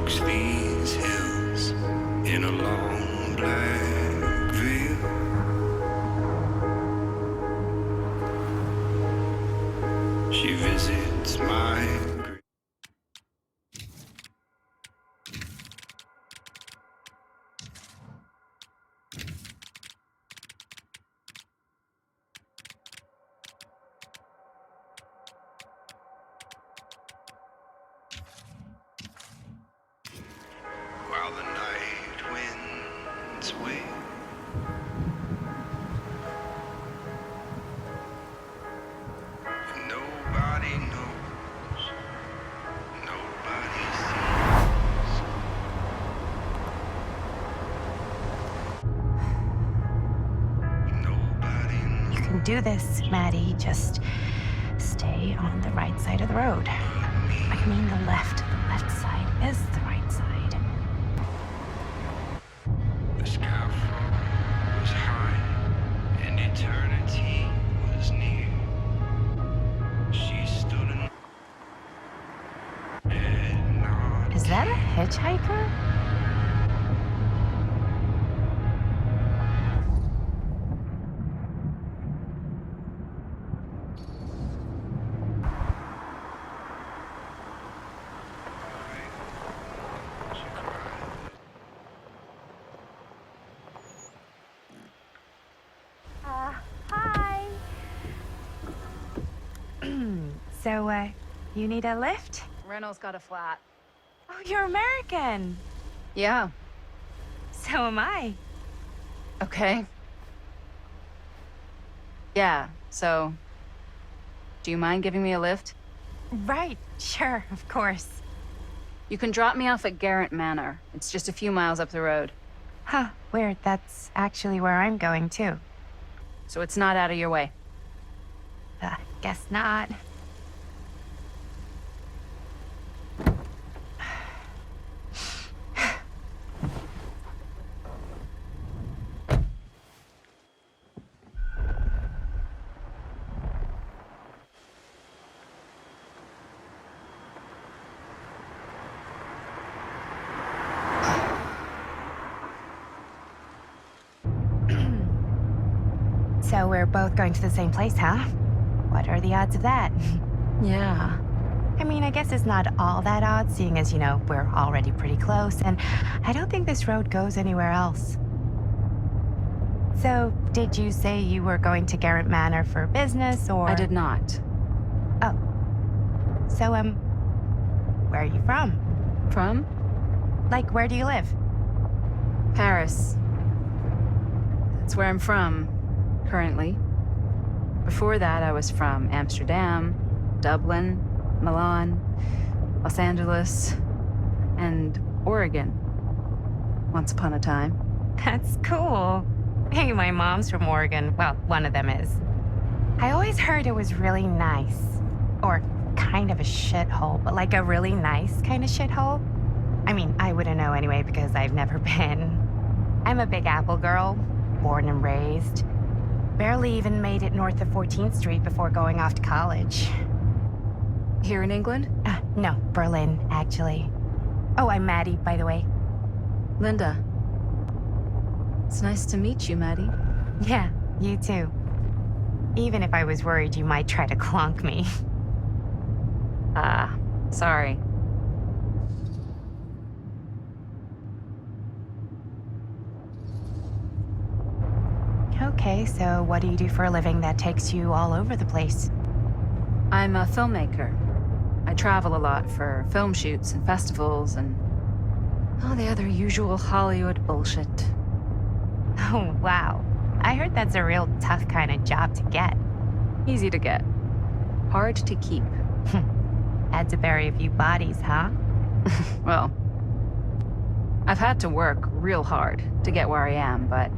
walks these hills in a long black veil. She visits my grave. While the night winds wail, and nobody knows, nobody sees. Nobody knows. You can do this, Maddie. Just stay on the right side of the road. I mean the left. The left side is the right side. The scaffold was high, and eternity was near. She stood and nodded. Is that a hitchhiker? She cried. Hi. So, you need a lift? Reynolds got a flat. Oh, you're American. Yeah. So am I. Okay. Yeah, so... Do you mind giving me a lift? Right, sure, of course. You can drop me off at Garrett Manor. It's just a few miles up the road. Huh, weird. That's actually where I'm going, too. So it's not out of your way. Guess not. So we're both going to the same place, huh? What are the odds of that? Yeah. I mean, I guess it's not all that odd, seeing as, you know, we're already pretty close, and I don't think this road goes anywhere else. So, did you say you were going to Garrett Manor for business, or...? I did not. Oh. So, where are you from? From? Like, where do you live? Paris. That's where I'm from, currently. Before that, I was from Amsterdam, Dublin, Milan, Los Angeles, and Oregon. Once upon a time. That's cool. Hey, my mom's from Oregon. Well, one of them is. I always heard it was really nice. Or kind of a shithole, but like a really nice kind of shithole. I mean, I wouldn't know anyway because I've never been. I'm a Big Apple girl, born and raised. Barely even made it north of 14th Street before going off to college. Here in England? No, Berlin, actually. Oh, I'm Maddie, by the way. Linda. It's nice to meet you, Maddie. Yeah, you too. Even if I was worried you might try to clonk me. Sorry. Okay, so what do you do for a living that takes you all over the place? I'm a filmmaker. I travel a lot for film shoots and festivals and all the other usual Hollywood bullshit. Oh, wow. I heard that's a real tough kind of job to get. Easy to get. Hard to keep. Had to bury a few bodies, huh? Well, I've had to work real hard to get where I am, but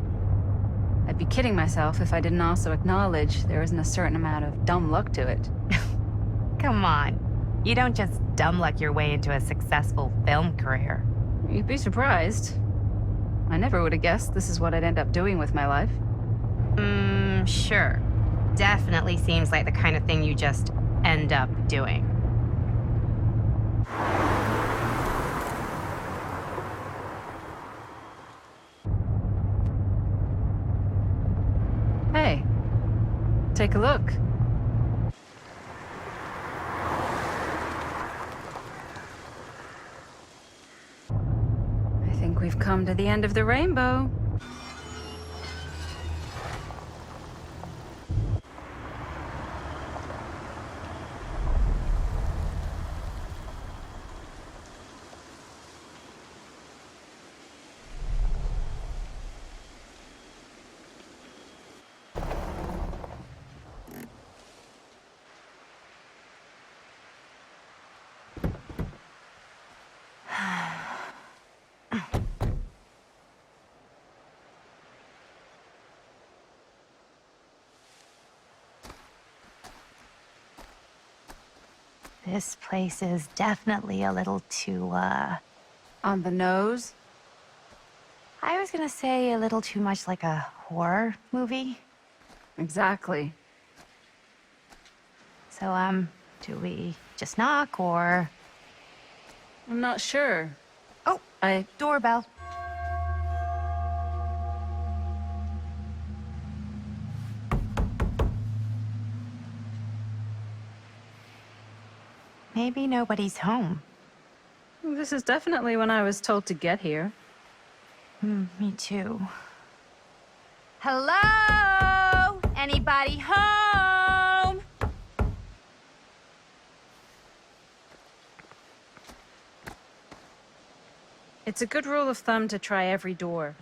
I'd be kidding myself if I didn't also acknowledge there isn't a certain amount of dumb luck to it. Come on. You don't just dumb luck your way into a successful film career. You'd be surprised. I never would have guessed this is what I'd end up doing with my life. Sure. Definitely seems like the kind of thing you just end up doing. Take a look. I think we've come to the end of the rainbow. This place is definitely a little too, On the nose? I was gonna say a little too much like a horror movie. Exactly. So, do we just knock or... I'm not sure. Oh, doorbell. Maybe nobody's home. This is definitely when I was told to get here. Me too. Hello? Anybody home? It's a good rule of thumb to try every door.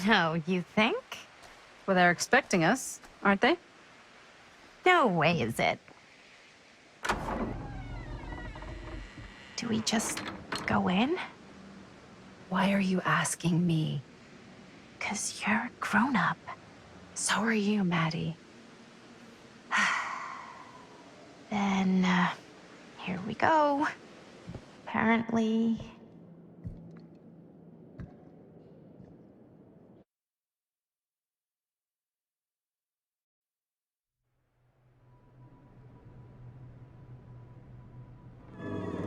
No, you think? Well, they're expecting us, aren't they? No way is it. Do we just go in? Why are you asking me? 'Cause you're a grown-up. So are you, Maddie. Then, here we go. Apparently...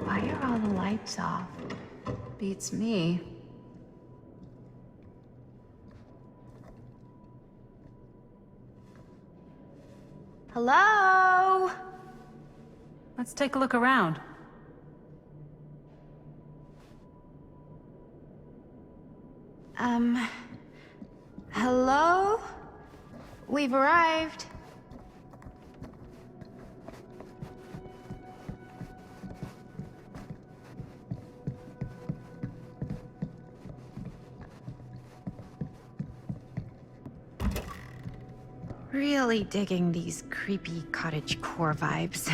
Why are all the lights off? Beats me. Hello? Let's take a look around. Hello? We've arrived. Really digging these creepy cottagecore vibes.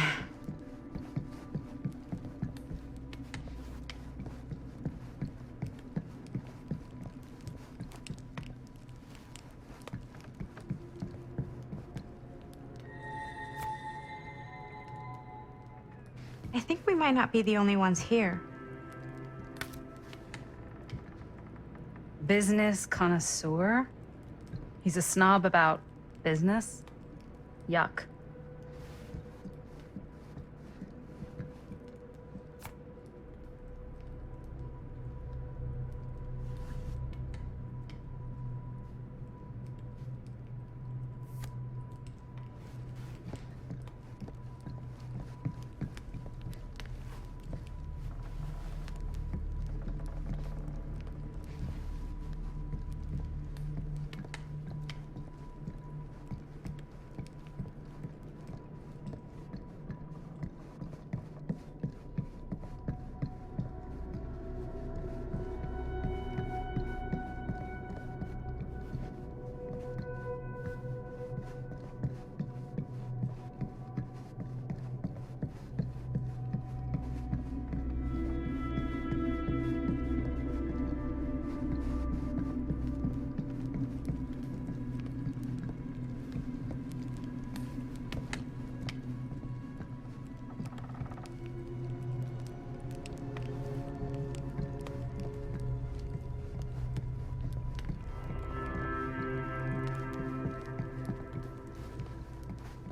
I think we might not be the only ones here. Business connoisseur? He's a snob about business? Yuck.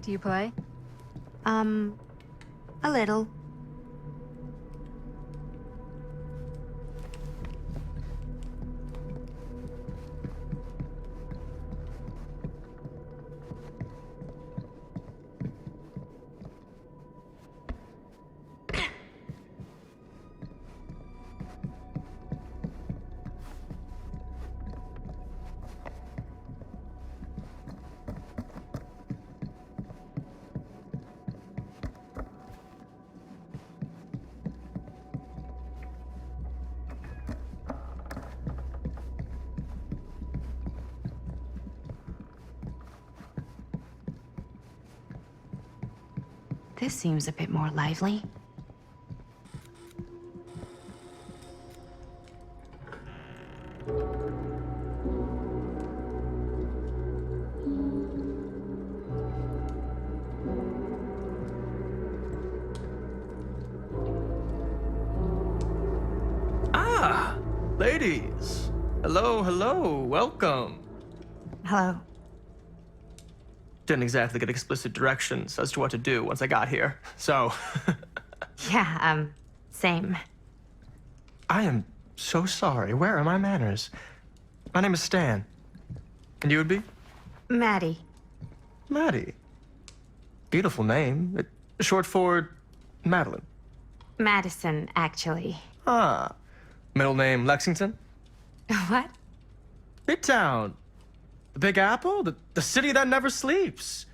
Do you play? A little. This seems a bit more lively. Ah, ladies. Hello, hello, welcome. Hello. Didn't exactly get explicit directions as to what to do once I got here, so. Yeah, same. I am so sorry. Where are my manners? My name is Stan. And you would be? Maddie. Maddie. Beautiful name. Short for Madeline. Madison, actually. Ah. Middle name Lexington? What? Midtown. The Big Apple? The city that never sleeps.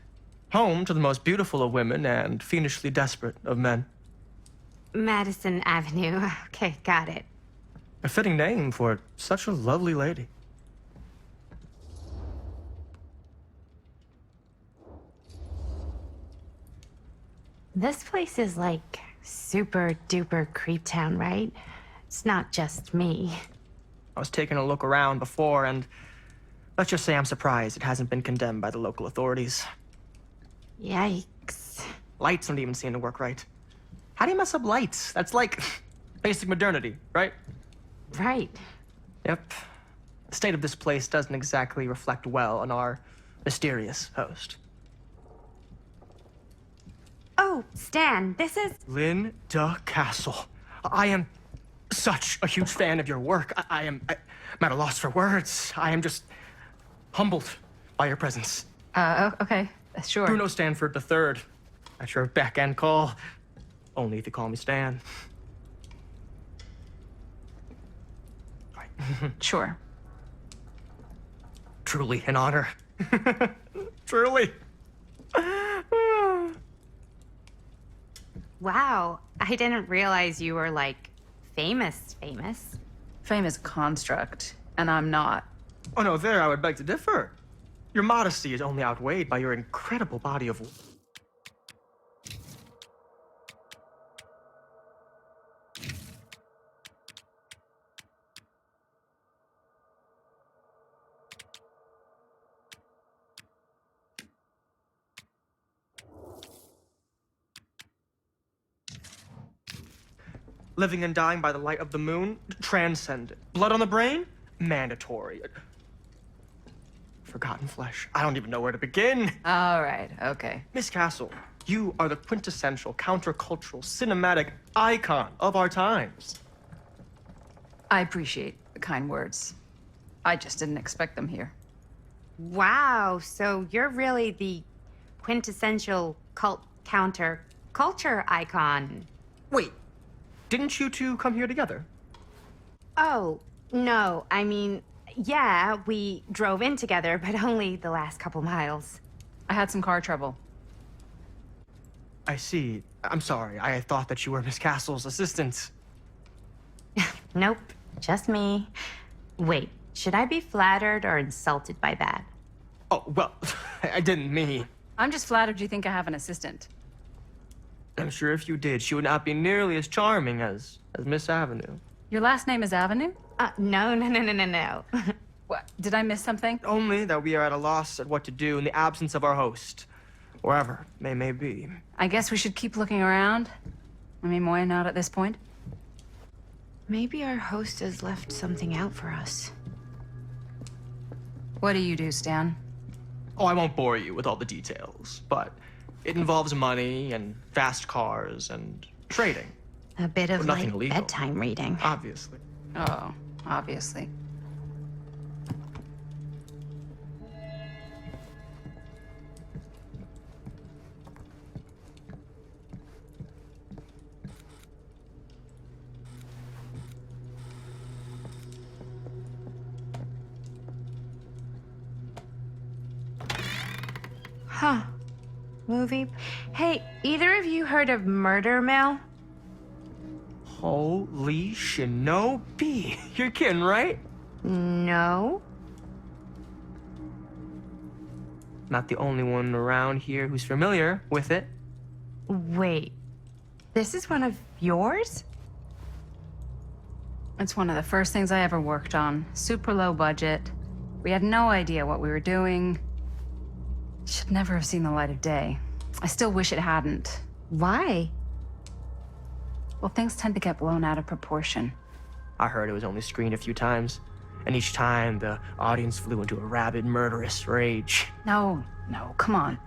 Home to the most beautiful of women and fiendishly desperate of men. Madison Avenue. Okay, got it. A fitting name for such a lovely lady. This place is like super duper creep town, right? It's not just me. I was taking a look around before, and let's just say I'm surprised it hasn't been condemned by the local authorities. Yikes. Lights don't even seem to work right. How do you mess up lights? That's like basic modernity, right? Right. Yep. The state of this place doesn't exactly reflect well on our mysterious host. Oh, Stan, this is... Linda Castle. I am such a huge fan of your work. I'm at a loss for words. I am just humbled by your presence. Okay, sure. Bruno Stanford III, at your beck and call. Only if you call me Stan. Right. Sure. Truly an honor. Truly. Wow, I didn't realize you were, like, famous. Fame is a construct, and I'm not. Oh no, there I would beg to differ. Your modesty is only outweighed by your incredible body of work. Living and dying by the light of the moon, transcendent. Blood on the brain, mandatory. Forgotten flesh. I don't even know where to begin. All right, okay. Miss Castle, you are the quintessential countercultural cinematic icon of our times. I appreciate the kind words. I just didn't expect them here. Wow, so you're really the quintessential counter-culture icon. Wait, didn't you two come here together? Oh, no, I mean, yeah, we drove in together, but only the last couple miles. I had some car trouble. I see. I'm sorry. I thought that you were Miss Castle's assistant. Nope, just me. Wait, should I be flattered or insulted by that? Oh, well, I didn't mean. I'm just flattered you think I have an assistant. I'm sure if you did, she would not be nearly as charming as Miss Avenue. Your last name is Avenue? No. What? Did I miss something? Only that we are at a loss at what to do in the absence of our host, wherever may be. I guess we should keep looking around. I mean, why not at this point? Maybe our host has left something out for us. What do you do, Stan? Oh, I won't bore you with all the details, but it involves money and fast cars and trading. A bit of, But nothing like, illegal. bedtime reading. Obviously. Oh, obviously. Huh. Movie. Hey, either of you heard of Murder Mill? Holy shinobi. You're kidding, right? No. Not the only one around here who's familiar with it. Wait, this is one of yours? It's one of the first things I ever worked on. Super low budget. We had no idea what we were doing. Should never have seen the light of day. I still wish it hadn't. Why? Well, things tend to get blown out of proportion. I heard it was only screened a few times, and each time the audience flew into a rabid, murderous rage. No, come on.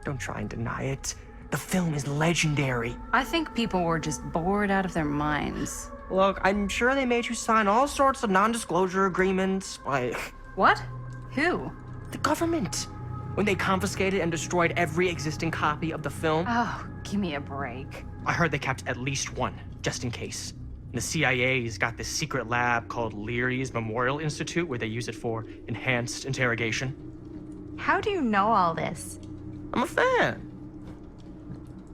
Don't try and deny it. The film is legendary. I think people were just bored out of their minds. Look, I'm sure they made you sign all sorts of non-disclosure agreements, like... What? Who? The government. When they confiscated and destroyed every existing copy of the film. Oh, give me a break. I heard they kept at least one, just in case. The CIA's got this secret lab called Leary's Memorial Institute where they use it for enhanced interrogation. How do you know all this? I'm a fan.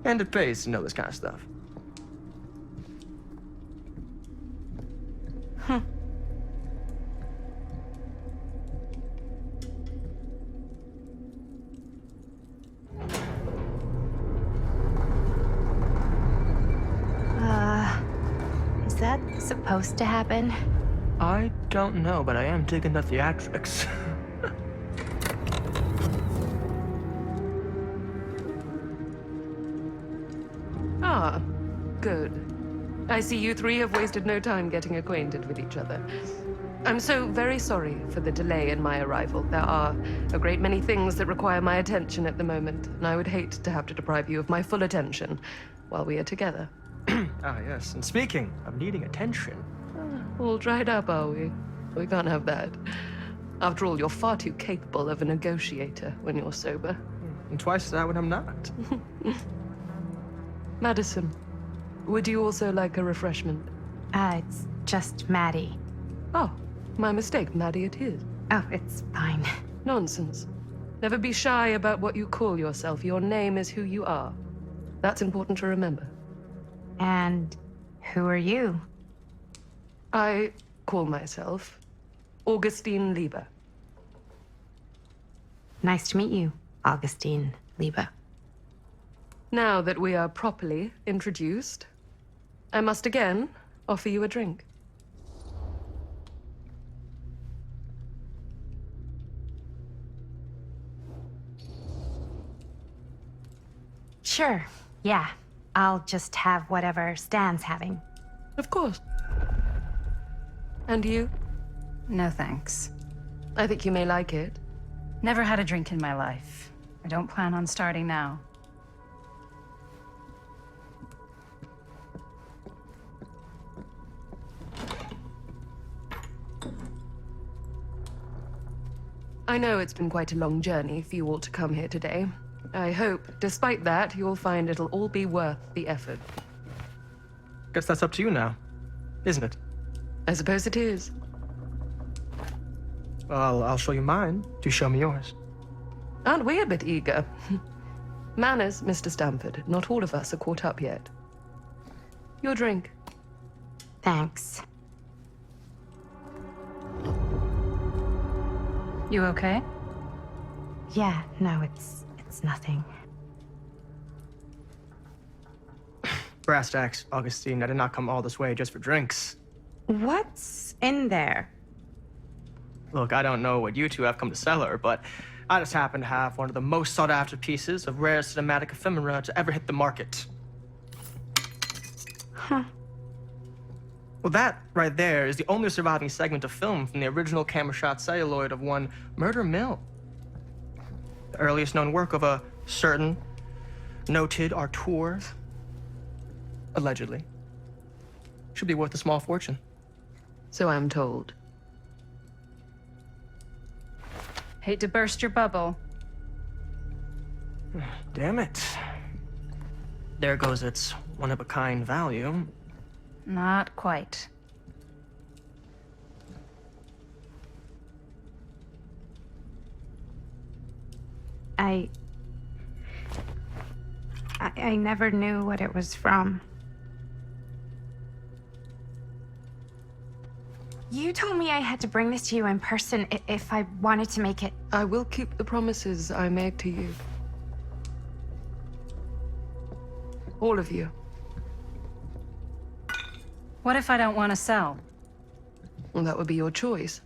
And it pays to know this kind of stuff. Is that supposed to happen? I don't know, but I am digging the theatrics. Ah, good. I see you three have wasted no time getting acquainted with each other. I'm so very sorry for the delay in my arrival. There are a great many things that require my attention at the moment, and I would hate to have to deprive you of my full attention while we are together. Ah, yes. And speaking of needing attention. All dried up, are we? We can't have that. After all, you're far too capable of a negotiator when you're sober. And twice that when I'm not. Madison, would you also like a refreshment? It's just Maddie. Oh, my mistake. Maddie it is. Oh, it's fine. Nonsense. Never be shy about what you call yourself. Your name is who you are. That's important to remember. And who are you? I call myself Augustine Lieber. Nice to meet you, Augustine Lieber. Now that we are properly introduced, I must again offer you a drink. Sure, yeah. I'll just have whatever Stan's having. Of course. And you? No thanks. I think you may like it. Never had a drink in my life. I don't plan on starting now. I know it's been quite a long journey for you all to come here today. I hope, despite that, you'll find it'll all be worth the effort. Guess that's up to you now, isn't it? I suppose it is. Well, I'll show you mine. Do show me yours. Aren't we a bit eager? Manners, Mr. Stamford. Not all of us are caught up yet. Your drink. Thanks. You okay? Yeah, no, it's nothing. Brass tacks, Augustine. I did not come all this way just for drinks. What's in there? Look, I don't know what you two have come to sell her, but I just happen to have one of the most sought-after pieces of rare cinematic ephemera to ever hit the market. Huh. Well, that right there is the only surviving segment of film from the original camera shot celluloid of one Murder Mill. The earliest known work of a certain noted auteur, allegedly. Should be worth a small fortune. So I'm told. Hate to burst your bubble. Damn it. There goes its one-of-a-kind value. Not quite. I never knew what it was from. You told me I had to bring this to you in person if I wanted to make it. I will keep the promises I made to you. All of you. What if I don't want to sell? Well, that would be your choice.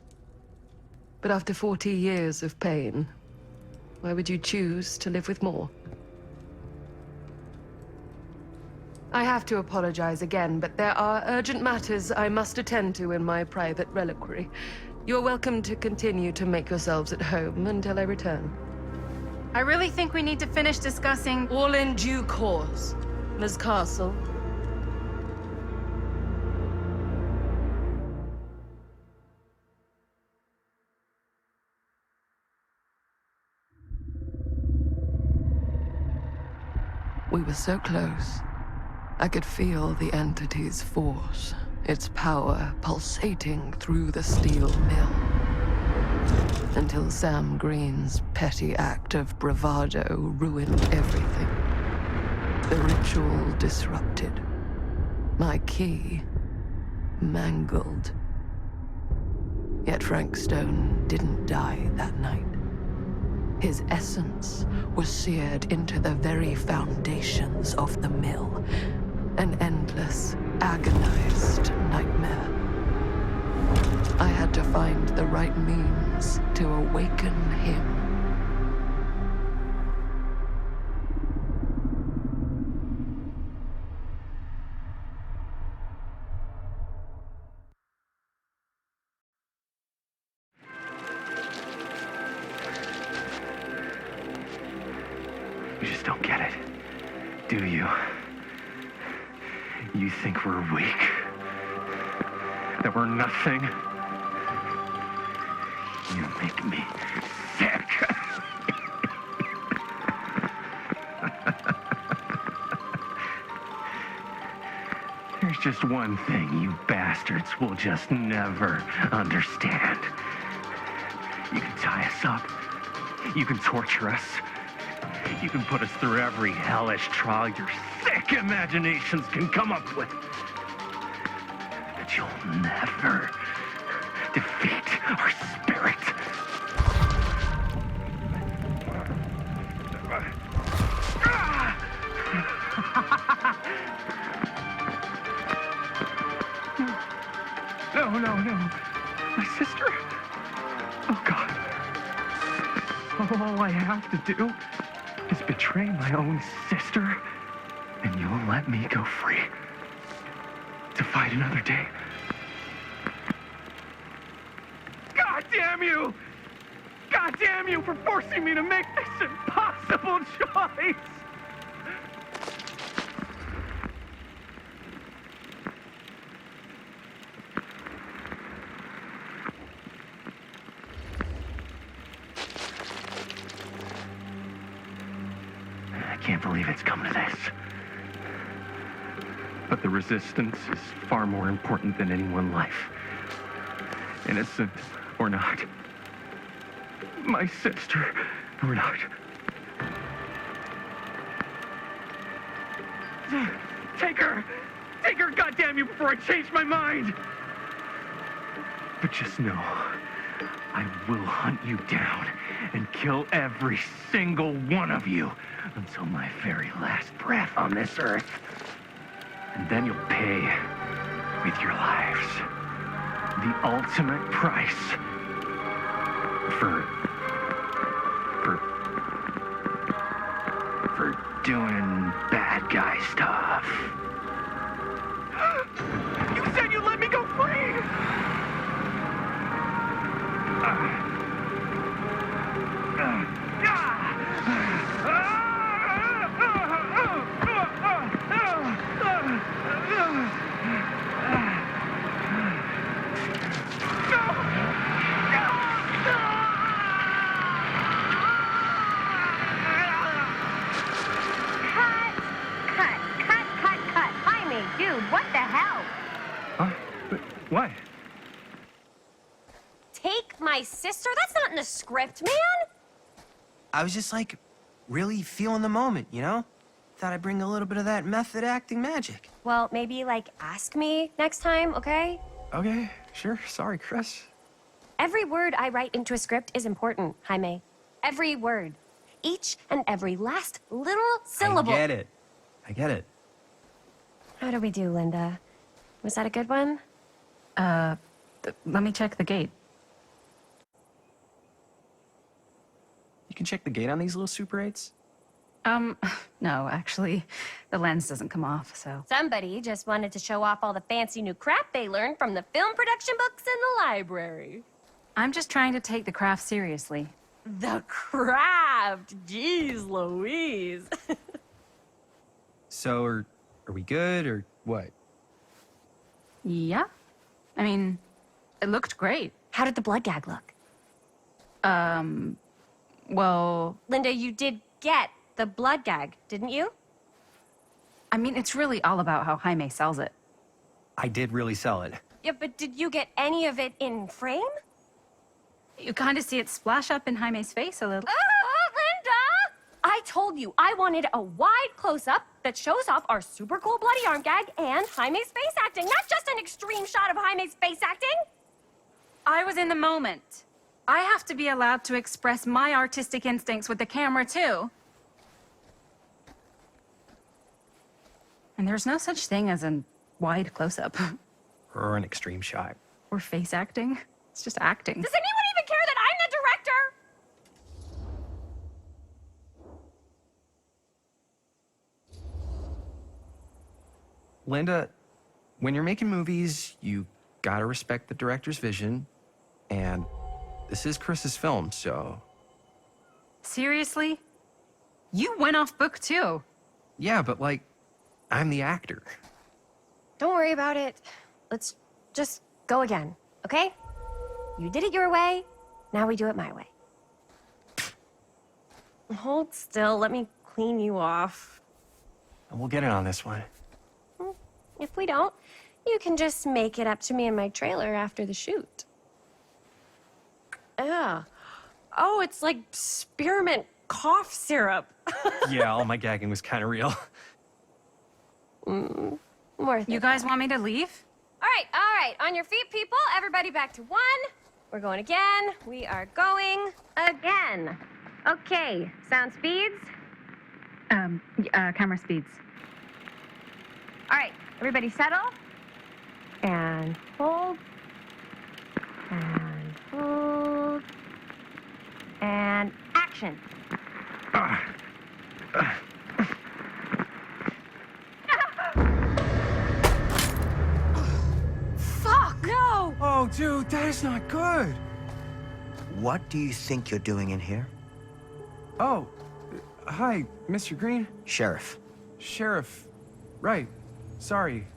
But after 40 years of pain, why would you choose to live with more? I have to apologize again, but there are urgent matters I must attend to in my private reliquary. You're welcome to continue to make yourselves at home until I return. I really think we need to finish discussing... All in due course, Ms. Castle. We were so close. I could feel the entity's force, its power pulsating through the steel mill. Until Sam Green's petty act of bravado ruined everything. The ritual disrupted. My key mangled. Yet Frank Stone didn't die that night. His essence was seared into the very foundations of the mill. An endless, agonized nightmare. I had to find the right means to awaken him. You just don't get it, do you? You think we're weak? That we're nothing? You make me sick. There's just one thing you bastards will just never understand. You can tie us up. You can torture us. You can put us through every hellish trial your sick imaginations can come up with. But you'll never defeat our spirit. No. My sister? Oh, God. All I have to do is betray my own sister, and you'll let me go free to fight another day. God damn you! God damn you for forcing me to make this impossible choice! I can't believe it's come to this. But the resistance is far more important than any one life. Innocent or not. My sister or not. Take her! Take her, goddamn you, before I change my mind! But just know, I will hunt you down and kill every single one of you until my very last breath on this earth. And then you'll pay with your lives. The ultimate price for doing bad guy stuff. You said you'd let me go free! Cut. Jaime, dude, what the hell? Huh? What? Take my sister? That's not in the script, man! I was just like, really feeling the moment, you know? Thought I'd bring a little bit of that method acting magic. Well, maybe, like, ask me next time, okay? Okay, sure. Sorry, Chris. Every word I write into a script is important, Jaime. Every word. Each and every last little syllable. I get it. How do we do, Linda? Was that a good one? Let me check the gate. You can check the gate on these little Super 8s? No, actually, the lens doesn't come off, so... Somebody just wanted to show off all the fancy new crap they learned from the film production books in the library. I'm just trying to take the craft seriously. The craft! Jeez Louise! So, are we good, or what? Yeah? I mean, it looked great. How did the blood gag look? Well... Linda, you did get the blood gag, didn't you? I mean, it's really all about how Jaime sells it. I did really sell it. Yeah, but did you get any of it in frame? You kind of see it splash up in Jaime's face a little. Linda! I told you I wanted a wide close-up that shows off our super cool bloody arm gag and Jaime's face acting, not just an extreme shot of Jaime's face acting. I was in the moment. I have to be allowed to express my artistic instincts with the camera, too. And there's no such thing as a wide close-up. Or an extreme shot. Or face acting. It's just acting. Does anyone even care that I'm the director? Linda, when you're making movies, you gotta respect the director's vision. And this is Chris's film, so... Seriously? You went off book, too. Yeah, but like, I'm the actor. Don't worry about it. Let's just go again, okay? You did it your way, now we do it my way. Hold still, let me clean you off. And we'll get it on this one. If we don't, you can just make it up to me in my trailer after the shoot. Yeah. Oh, it's like spearmint cough syrup. Yeah, all my gagging was kind of real. Worth You it. guys want me to leave? All right. On your feet, people. Everybody back to one. We're going again. We are going again. Okay, sound speeds. Camera speeds. All right, everybody settle. And hold. And hold. And action. Fuck! No! Oh, dude, that is not good. What do you think you're doing in here? Oh, hi, Mr. Green. Sheriff, Sheriff. Right. Sorry.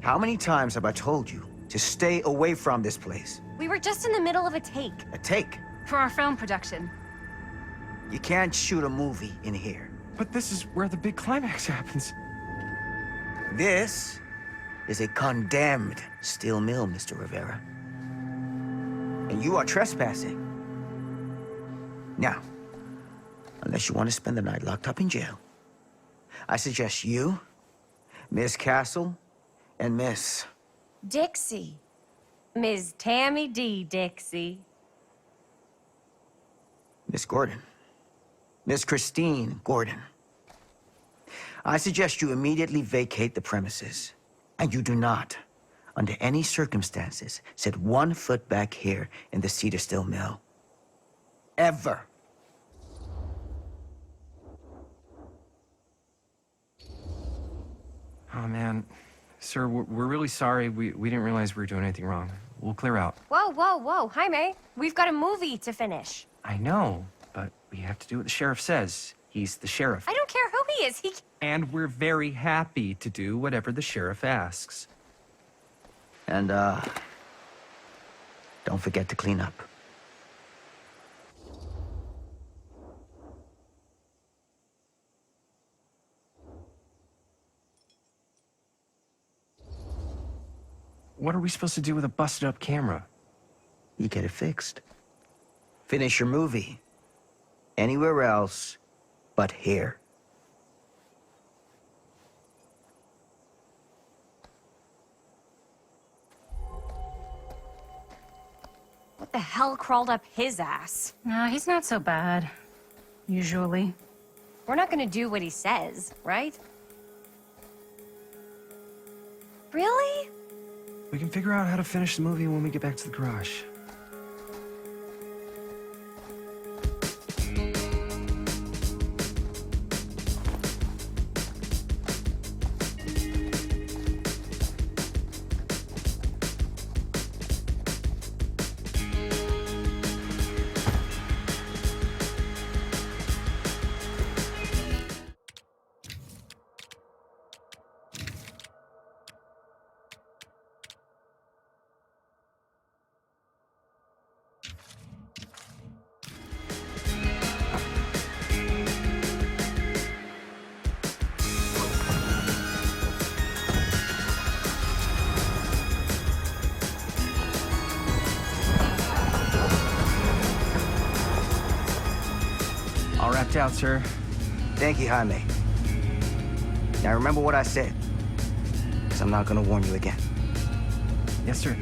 how many times have I told you to stay away from this place? We were just in the middle of a take. A take. For our film production. You can't shoot a movie in here. But this is where the big climax happens. This is a condemned steel mill, Mr. Rivera. And you are trespassing. Now, unless you want to spend the night locked up in jail, I suggest you, Miss Castle, and Miss... Dixie. Ms. Tammy D. Dixie. Miss Gordon. Miss Christine Gordon. I suggest you immediately vacate the premises. And you do not, under any circumstances, set 1 foot back here in the Cedar Steel Mill. Ever. Oh, man. Sir, we're really sorry. We didn't realize we were doing anything wrong. We'll clear out. Whoa. Jaime, we've got a movie to finish. I know, but we have to do what the sheriff says. He's the sheriff. I don't care who he is. And we're very happy to do whatever the sheriff asks. And, don't forget to clean up. What are we supposed to do with a busted-up camera? You get it fixed. Finish your movie. Anywhere else but here. What the hell crawled up his ass? No, he's not so bad. Usually. We're not gonna do what he says, right? Really? We can figure out how to finish the movie when we get back to the garage. All wrapped out, sir. Thank you, Jaime. Now remember what I said, because I'm not gonna warn you again. Yes, sir.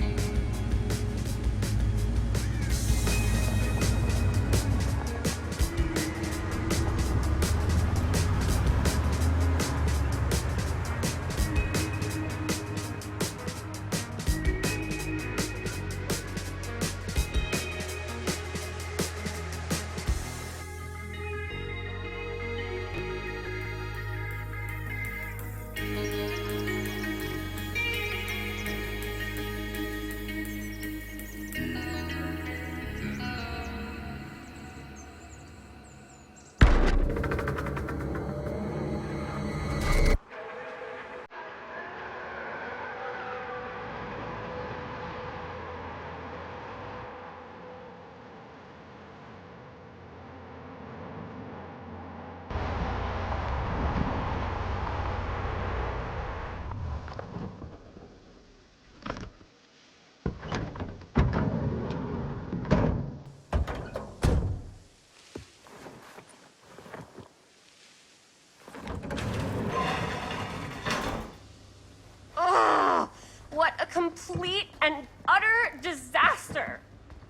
What a complete and utter disaster!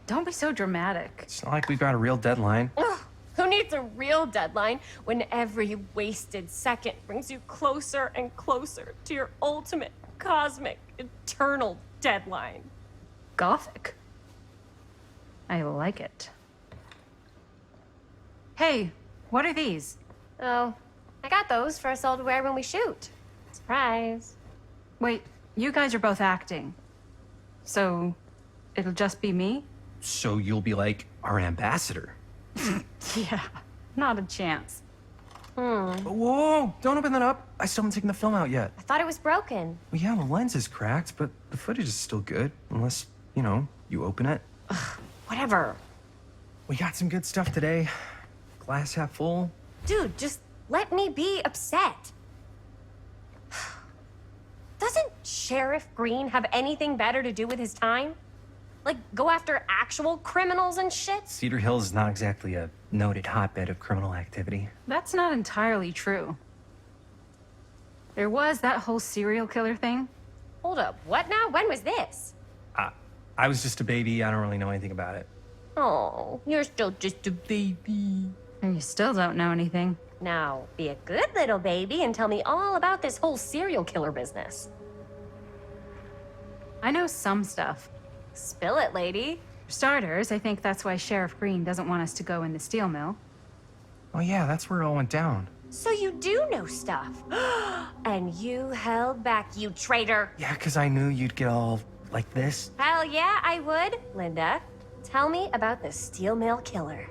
Don't be so dramatic. It's not like we've got a real deadline. Ugh, who needs a real deadline when every wasted second brings you closer and closer to your ultimate, cosmic, eternal deadline? Gothic. I like it. Hey, what are these? Oh, I got those for us all to wear when we shoot. Surprise. Wait, you guys are both acting. So, it'll just be me? So you'll be like our ambassador. Yeah, not a chance. Whoa, don't open that up. I still haven't taken the film out yet. I thought it was broken. Well, yeah, the lens is cracked, but the footage is still good. Unless, you open it. Whatever. We got some good stuff today. Glass half full. Dude, just let me be upset. Doesn't Sheriff Green have anything better to do with his time? Like, go after actual criminals and shit? Cedar Hills is not exactly a noted hotbed of criminal activity. That's not entirely true. There was that whole serial killer thing. Hold up, what now? When was this? I was just a baby. I don't really know anything about it. Oh, you're still just a baby. And you still don't know anything. Now, be a good little baby and tell me all about this whole serial killer business. I know some stuff. Spill it, lady. For starters, I think that's why Sheriff Green doesn't want us to go in the steel mill. Oh yeah, that's where it all went down. So you do know stuff. And you held back, you traitor. Yeah, because I knew you'd get all like this. Hell yeah, I would. Linda, tell me about the steel mill killer.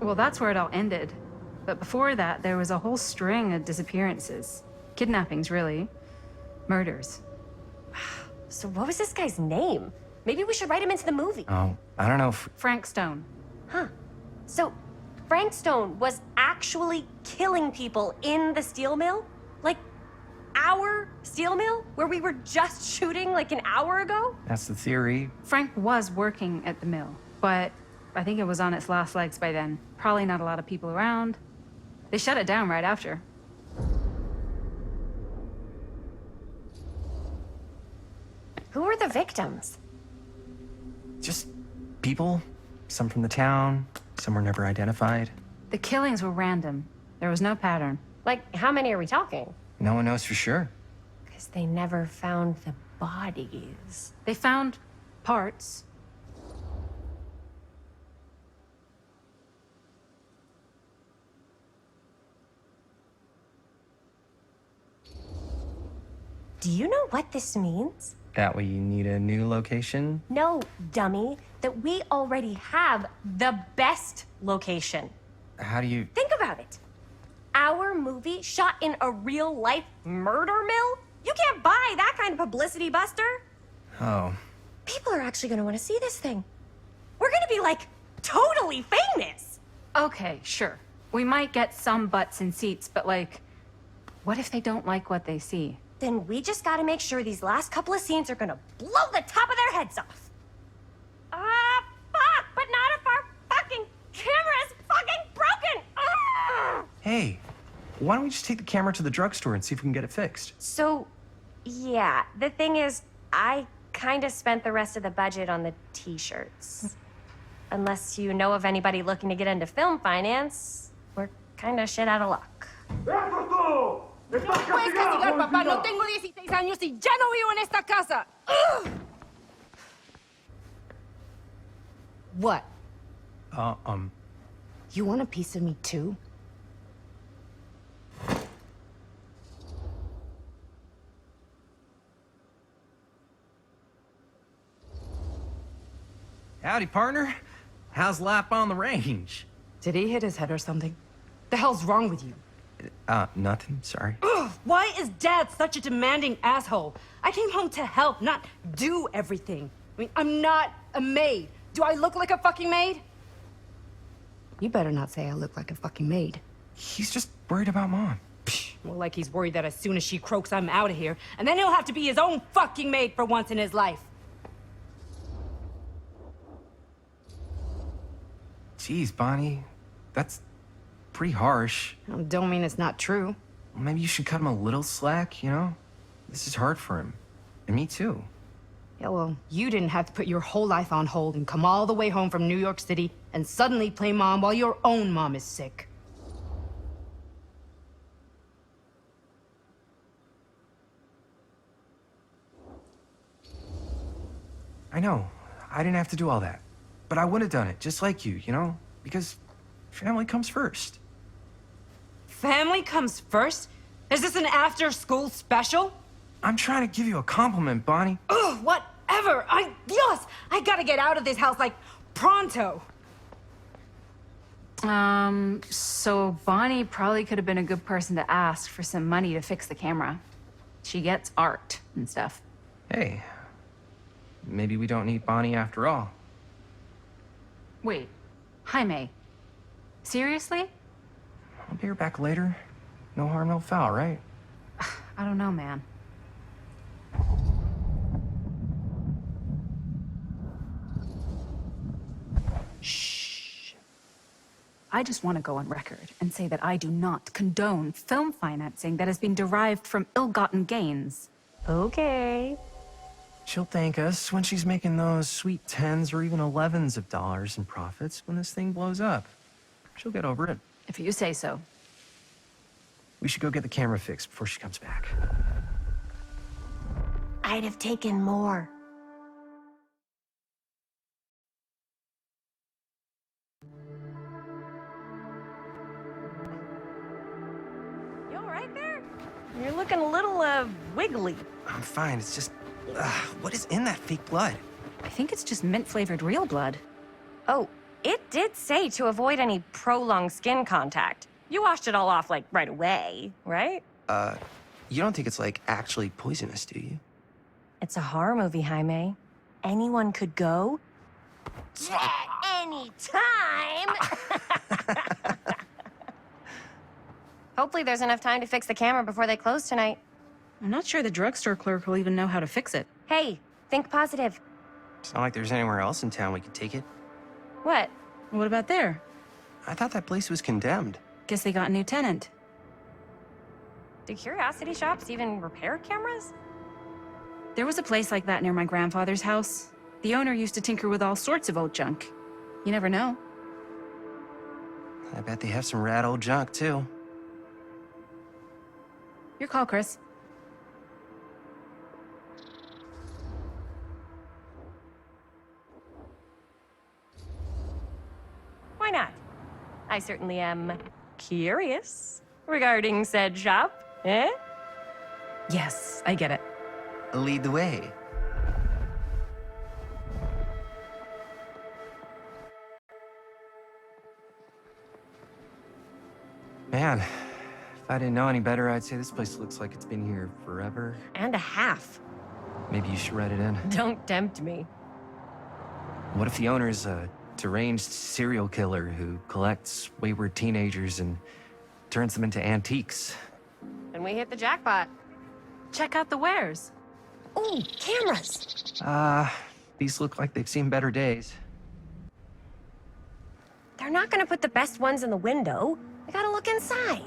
Well, that's where it all ended. But before that, there was a whole string of disappearances. Kidnappings, really. Murders. So what was this guy's name? Maybe we should write him into the movie. Oh, I don't know if... Frank Stone. Huh. So Frank Stone was actually killing people in the steel mill? Like, our steel mill? Where we were just shooting like an hour ago? That's the theory. Frank was working at the mill, but I think it was on its last legs by then. Probably not a lot of people around. They shut it down right after. Who were the victims? Just people. Some from the town. Some were never identified. The killings were random. There was no pattern. Like, how many are we talking? No one knows for sure. Because they never found the bodies. They found parts. Do you know what this means? That way you need a new location? No, dummy. That we already have the best location. How do you... Think about it. Our movie shot in a real-life murder mill? You can't buy that kind of publicity, Buster. Oh. People are actually gonna want to see this thing. We're gonna be, like, totally famous. Okay, sure. We might get some butts in seats, but like, what if they don't like what they see? Then we just gotta make sure these last couple of scenes are gonna blow the top of their heads off. Fuck! But not if our fucking camera's fucking broken! Hey, why don't we just take the camera to the drugstore and see if we can get it fixed? So, yeah, the thing is, I kinda spent the rest of the budget on the t-shirts. Unless you know of anybody looking to get into film finance, we're kinda shit out of luck. Puedes castigar, papá. No tengo 16 años y ya no vivo en esta casa. Ugh! What? You want a piece of me too? Howdy, partner. How's life on the range? Did he hit his head or something? The hell's wrong with you? Nothing, sorry. Ugh, why is Dad such a demanding asshole? I came home to help, not do everything. I mean, I'm not a maid. Do I look like a fucking maid? You better not say I look like a fucking maid. He's just worried about Mom. More like he's worried that as soon as she croaks, I'm out of here, and then he'll have to be his own fucking maid for once in his life. Jeez, Bonnie, that's pretty harsh. Don't mean it's not true. Maybe you should cut him a little slack, you know? This is hard for him. And me too. Yeah, well, you didn't have to put your whole life on hold and come all the way home from New York City and suddenly play mom while your own mom is sick. I know. I didn't have to do all that. But I would have done it, just like you know? Because family comes first. Family comes first? Is this an after-school special? I'm trying to give you a compliment, Bonnie. Ugh, whatever. Dios, I gotta get out of this house, like, pronto. So Bonnie probably could have been a good person to ask for some money to fix the camera. She gets art and stuff. Hey, maybe we don't need Bonnie after all. Wait, Jaime, seriously? I'll be back later. No harm, no foul, right? I don't know, man. Shh. I just want to go on record and say that I do not condone film financing that has been derived from ill-gotten gains. Okay. She'll thank us when she's making those sweet 10s or even 11s of dollars in profits when this thing blows up. She'll get over it. If you say so. We should go get the camera fixed before she comes back. I'd have taken more. You all right there? You're looking a little, wiggly. I'm fine, it's just... what is in that fake blood? I think it's just mint-flavored real blood. Oh, it did say to avoid any prolonged skin contact. You washed it all off, like, right away, right? You don't think it's, like, actually poisonous, do you? It's a horror movie, Jaime. Anyone could go... at any time! Hopefully there's enough time to fix the camera before they close tonight. I'm not sure the drugstore clerk will even know how to fix it. Hey, think positive. It's not like there's anywhere else in town we could take it. What? What about there? I thought that place was condemned. Guess they got a new tenant. Do curiosity shops even repair cameras? There was a place like that near my grandfather's house. The owner used to tinker with all sorts of old junk. You never know. I bet they have some rad old junk, too. Your call, Chris. Why not? I certainly am curious regarding said shop, eh? Yes, I get it. Lead the way. Man, if I didn't know any better, I'd say this place looks like it's been here forever. And a half. Maybe you should write it in. Don't tempt me. What if the owner's a deranged serial killer who collects wayward teenagers and turns them into antiques? And we hit the jackpot. Check out the wares. Ooh, cameras. These look like they've seen better days. They're not gonna put the best ones in the window. I gotta look inside.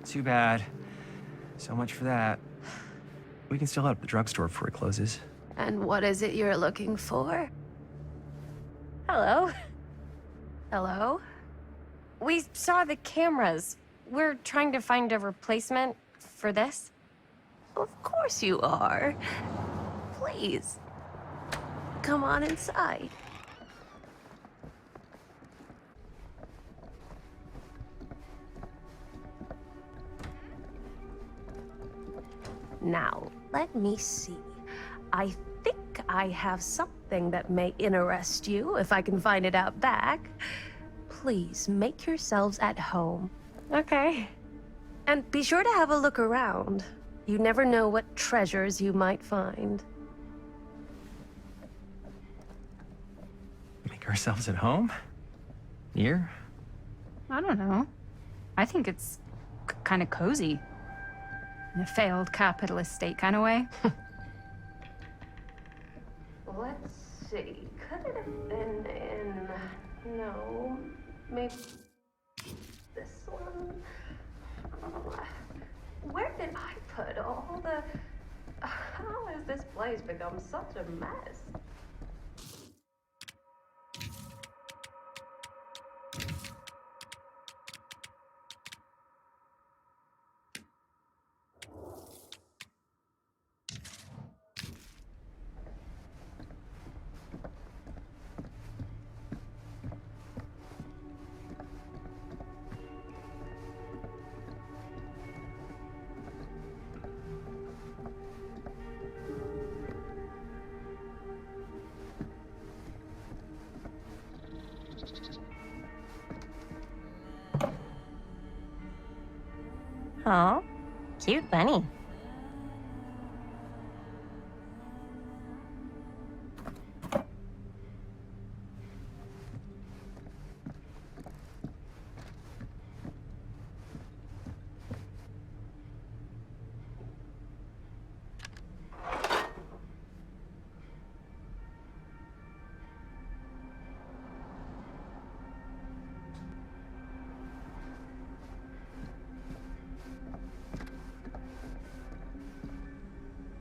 Too bad. So much for that. We can still head up the drugstore before it closes. And what is it you're looking for? Hello. Hello? We saw the cameras. We're trying to find a replacement for this. Of course you are. Please. Come on inside. Now, let me see. I think I have something that may interest you, if I can find it out back. Please make yourselves at home. Okay. And be sure to have a look around. You never know what treasures you might find. Make ourselves at home? Here? I don't know. I think it's kind of cozy. In a failed capitalist state kind of way. Let's see. Could it have been in... No. Maybe... this one? Where did I put all the... How has this place become such a mess? Aw, cute bunny.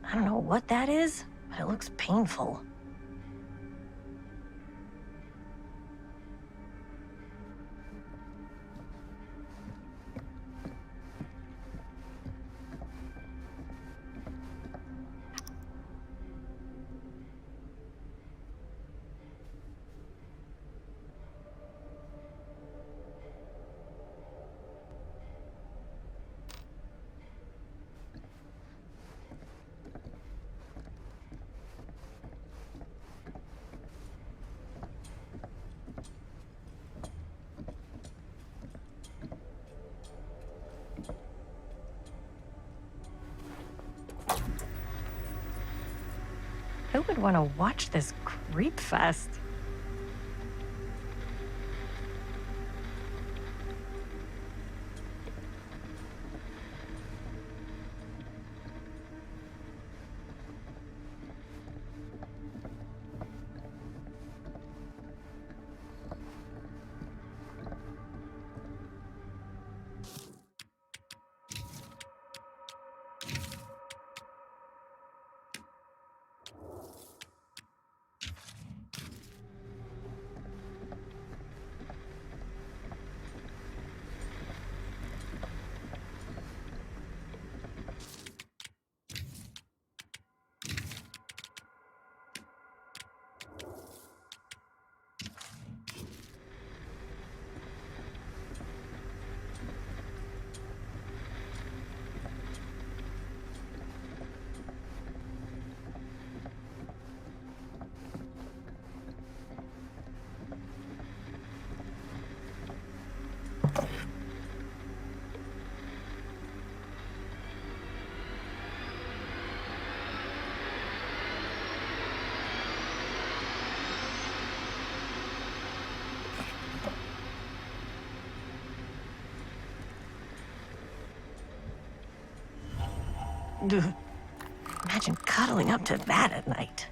I don't know what that is, but it looks painful. Who would want to watch this creep fest? Dude, imagine cuddling up to that at night.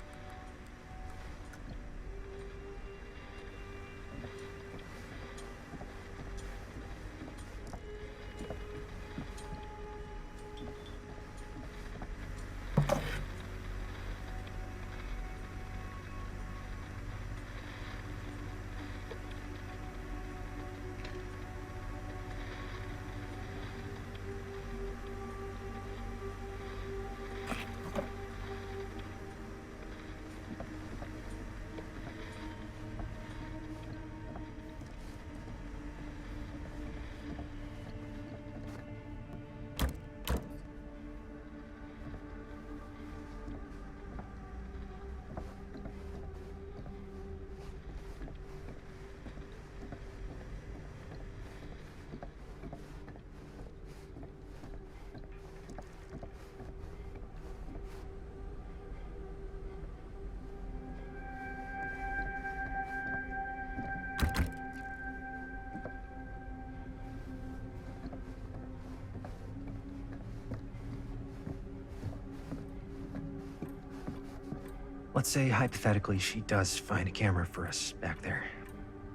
Let's say, hypothetically, she does find a camera for us back there.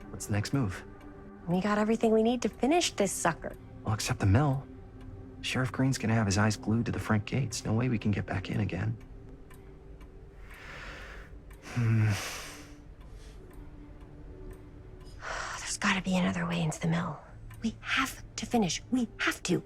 What's the next move? We got everything we need to finish this sucker. Well, except the mill. Sheriff Green's gonna have his eyes glued to the front gates. No way we can get back in again. There's gotta be another way into the mill. We have to finish. We have to.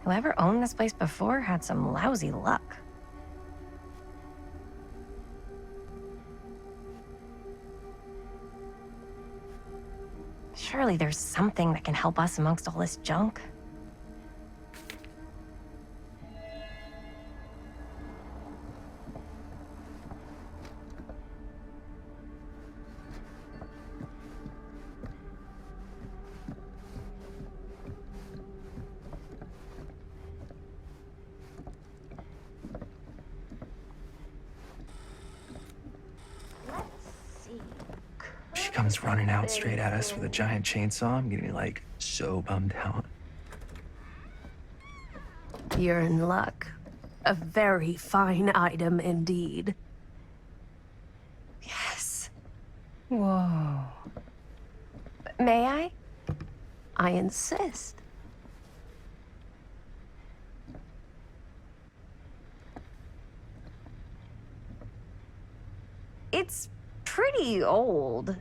Whoever owned this place before had some lousy luck. Surely there's something that can help us amongst all this junk. She comes running out straight at us with a giant chainsaw. I'm getting like so bummed out. You're in luck. A very fine item indeed. Yes. Whoa. May I? I insist. It's pretty old.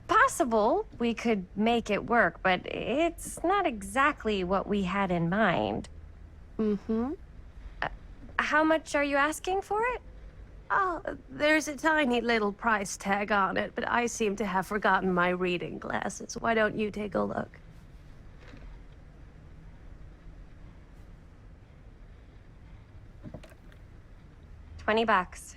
Possible we could make it work, but it's not exactly what we had in mind. Mm-hmm. How much are you asking for it? Oh, there's a tiny little price tag on it, but I seem to have forgotten my reading glasses. Why don't you take a look? $20.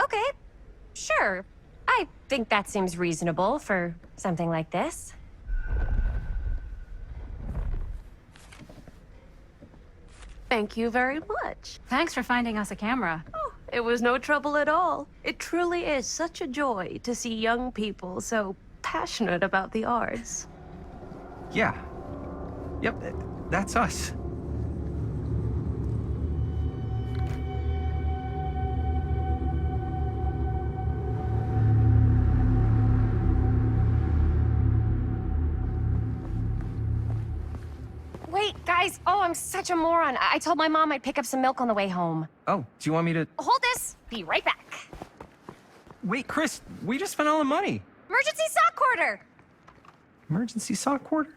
Okay, sure. I think that seems reasonable for something like this. Thank you very much. Thanks for finding us a camera. Oh, it was no trouble at all. It truly is such a joy to see young people so passionate about the arts. Yeah. Yep, that's us. Wait, guys. Oh, I'm such a moron. I told my mom I'd pick up some milk on the way home. Oh, do you want me to... Hold this. Be right back. Wait, Chris, we just spent all the money. Emergency sock quarter. Emergency sock quarter?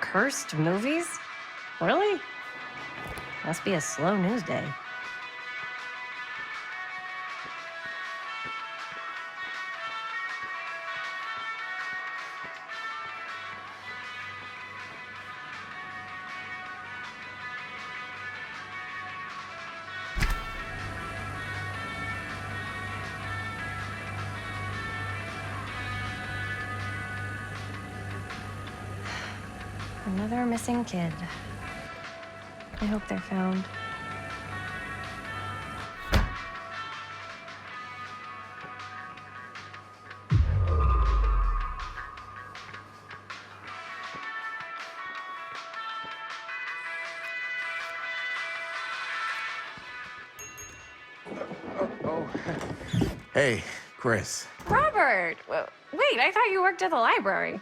Cursed movies? Really? Must be a slow news day. Another missing kid. I hope they're found. Hey, Chris. Robert! Wait, I thought you worked at the library.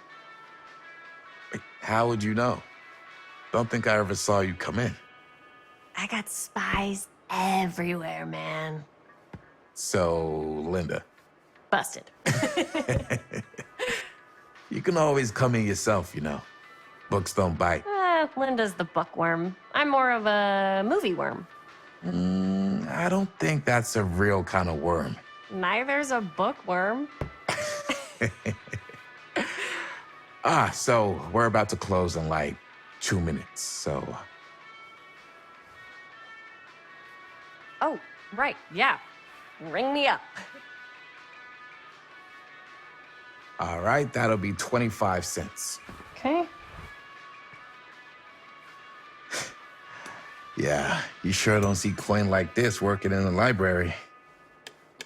Wait, how would you know? Don't think I ever saw you come in. I got spies everywhere, man. So, Linda. Busted. You can always come in yourself, you know. Books don't bite. Linda's the bookworm. I'm more of a movie worm. I don't think that's a real kind of worm. Neither's a bookworm. So we're about to close in like 2 minutes, so... Oh, right, yeah. Ring me up. All right, that'll be 25 cents. Okay. Yeah, you sure don't see coin like this working in the library.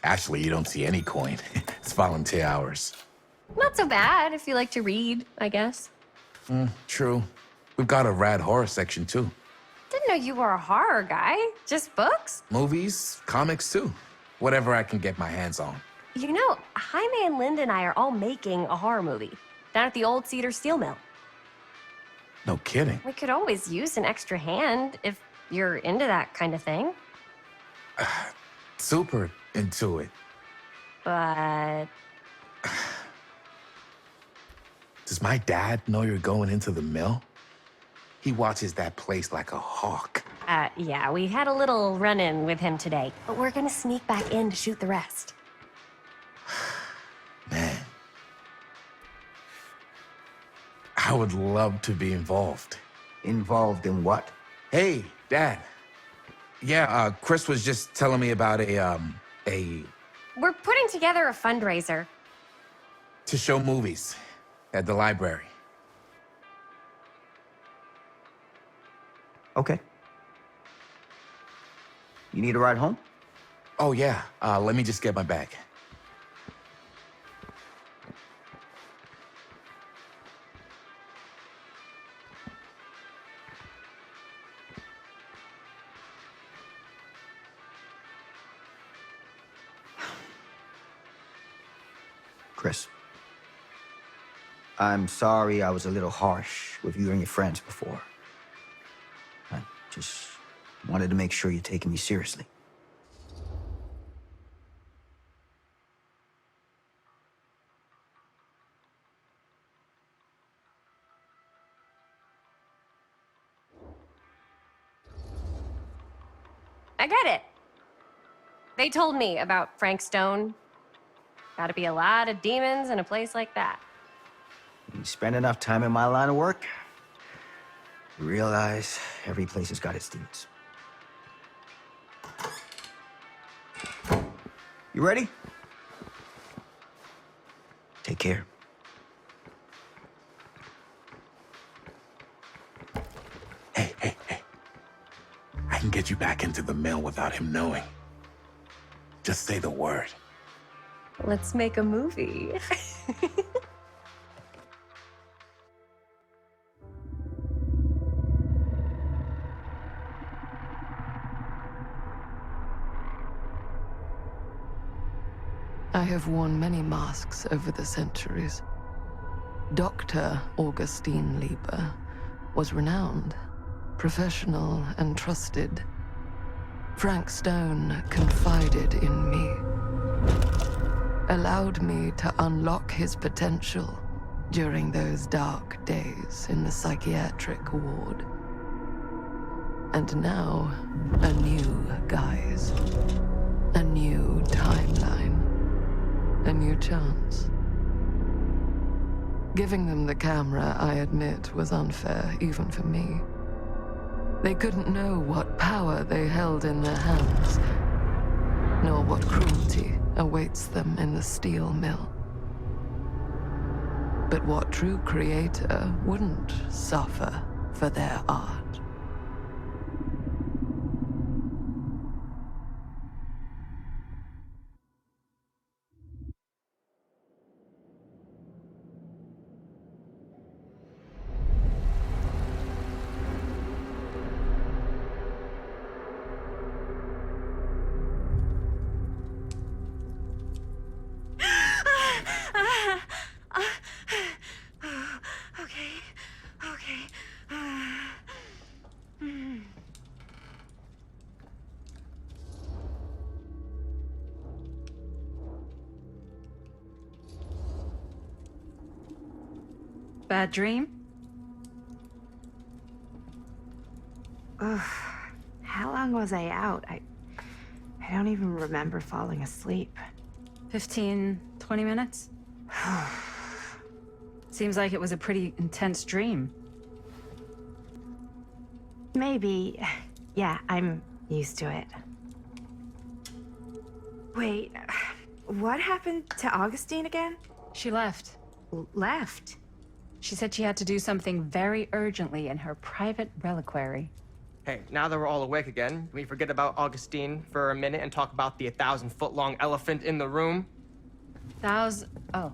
Actually, you don't see any coin. It's volunteer hours. Not so bad if you like to read, I guess. True. We've got a rad horror section, too. Didn't know you were a horror guy. Just books? Movies, comics, too. Whatever I can get my hands on. You know, Jaime and Linda and I are all making a horror movie down at the old Cedar Steel Mill. No kidding. We could always use an extra hand if you're into that kind of thing. Super into it. But Does my dad know you're going into the mill? He watches that place like a hawk. yeah, we had a little run-in with him today, but we're gonna sneak back in to shoot the rest. Man. I would love to be involved. Involved in what? Hey, Dad. Yeah, Chris was just telling me about We're putting together a fundraiser. to show movies at the library. Okay. You need a ride home? Oh, yeah. Let me just get my bag. Chris. I'm sorry I was a little harsh with you and your friends before. I just wanted to make sure you're taking me seriously. I get it. They told me about Frank Stone. Gotta be a lot of demons in a place like that. You spend enough time in my line of work, you realize every place has got its demons. You ready? Take care. Hey. I can get you back into the mill without him knowing. Just say the word. Let's make a movie. I have worn many masks over the centuries. Dr. Augustine Lieber was renowned, professional, and trusted. Frank Stone confided in me, allowed me to unlock his potential during those dark days in the psychiatric ward. And now, a new guise, a new timeline, a new chance. Giving them the camera, I admit, was unfair even for me. They couldn't know what power they held in their hands, nor what cruelty awaits them in the steel mill. But what true creator wouldn't suffer for their art? Bad dream? Ugh. How long was I out? I don't even remember falling asleep. 15, 20 minutes? Seems like it was a pretty intense dream. Maybe. Yeah, I'm used to it. Wait, what happened to Augustine again? She left. Left? She said she had to do something very urgently in her private reliquary. Hey, now that we're all awake again, can we forget about Augustine for a minute and talk about the 1,000-foot-long elephant in the room? Oh.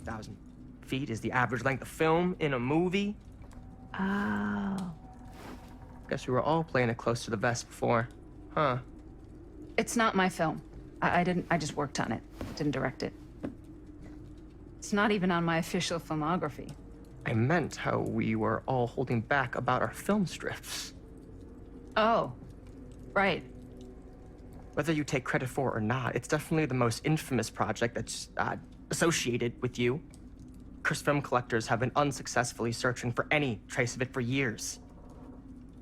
1,000 feet is the average length of film in a movie. Oh. Guess we were all playing it close to the vest before, huh? It's not my film. I just worked on it. Didn't direct it. It's not even on my official filmography. I meant how we were all holding back about our film strips. Oh, right. Whether you take credit for it or not, it's definitely the most infamous project that's associated with you. Cursed film collectors have been unsuccessfully searching for any trace of it for years.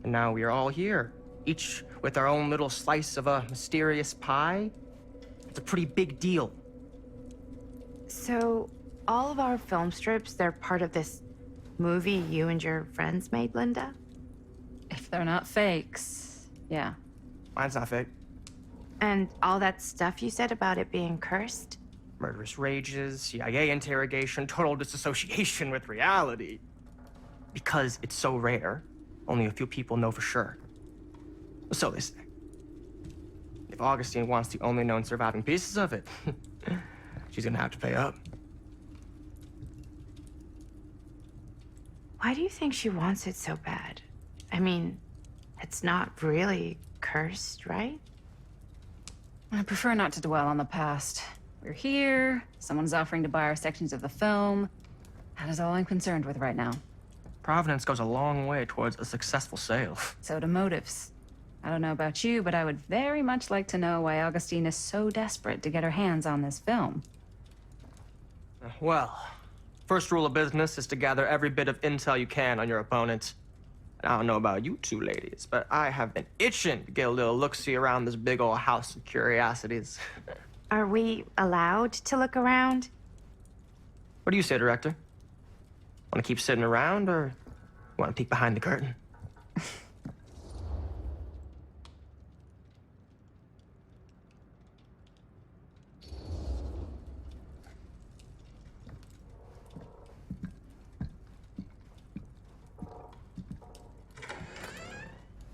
And now we are all here, each with our own little slice of a mysterious pie. It's a pretty big deal. So, all of our film strips, they're part of this movie you and your friends made, Linda? If they're not fakes, yeah. Mine's not fake. And all that stuff you said about it being cursed? Murderous rages, CIA interrogation, total disassociation with reality. Because it's so rare, only a few people know for sure. So they say. If Augustine wants the only known surviving pieces of it, she's gonna have to pay up. Why do you think she wants it so bad? I mean, it's not really cursed, right? I prefer not to dwell on the past. We're here, someone's offering to buy our sections of the film. That is all I'm concerned with right now. Providence goes a long way towards a successful sale. So do motives. I don't know about you, but I would very much like to know why Augustine is so desperate to get her hands on this film. Well, first rule of business is to gather every bit of intel you can on your opponent. And I don't know about you two ladies, but I have been itching to get a little look-see around this big old house of curiosities. Are we allowed to look around? What do you say, Director? Want to keep sitting around, or want to peek behind the curtain?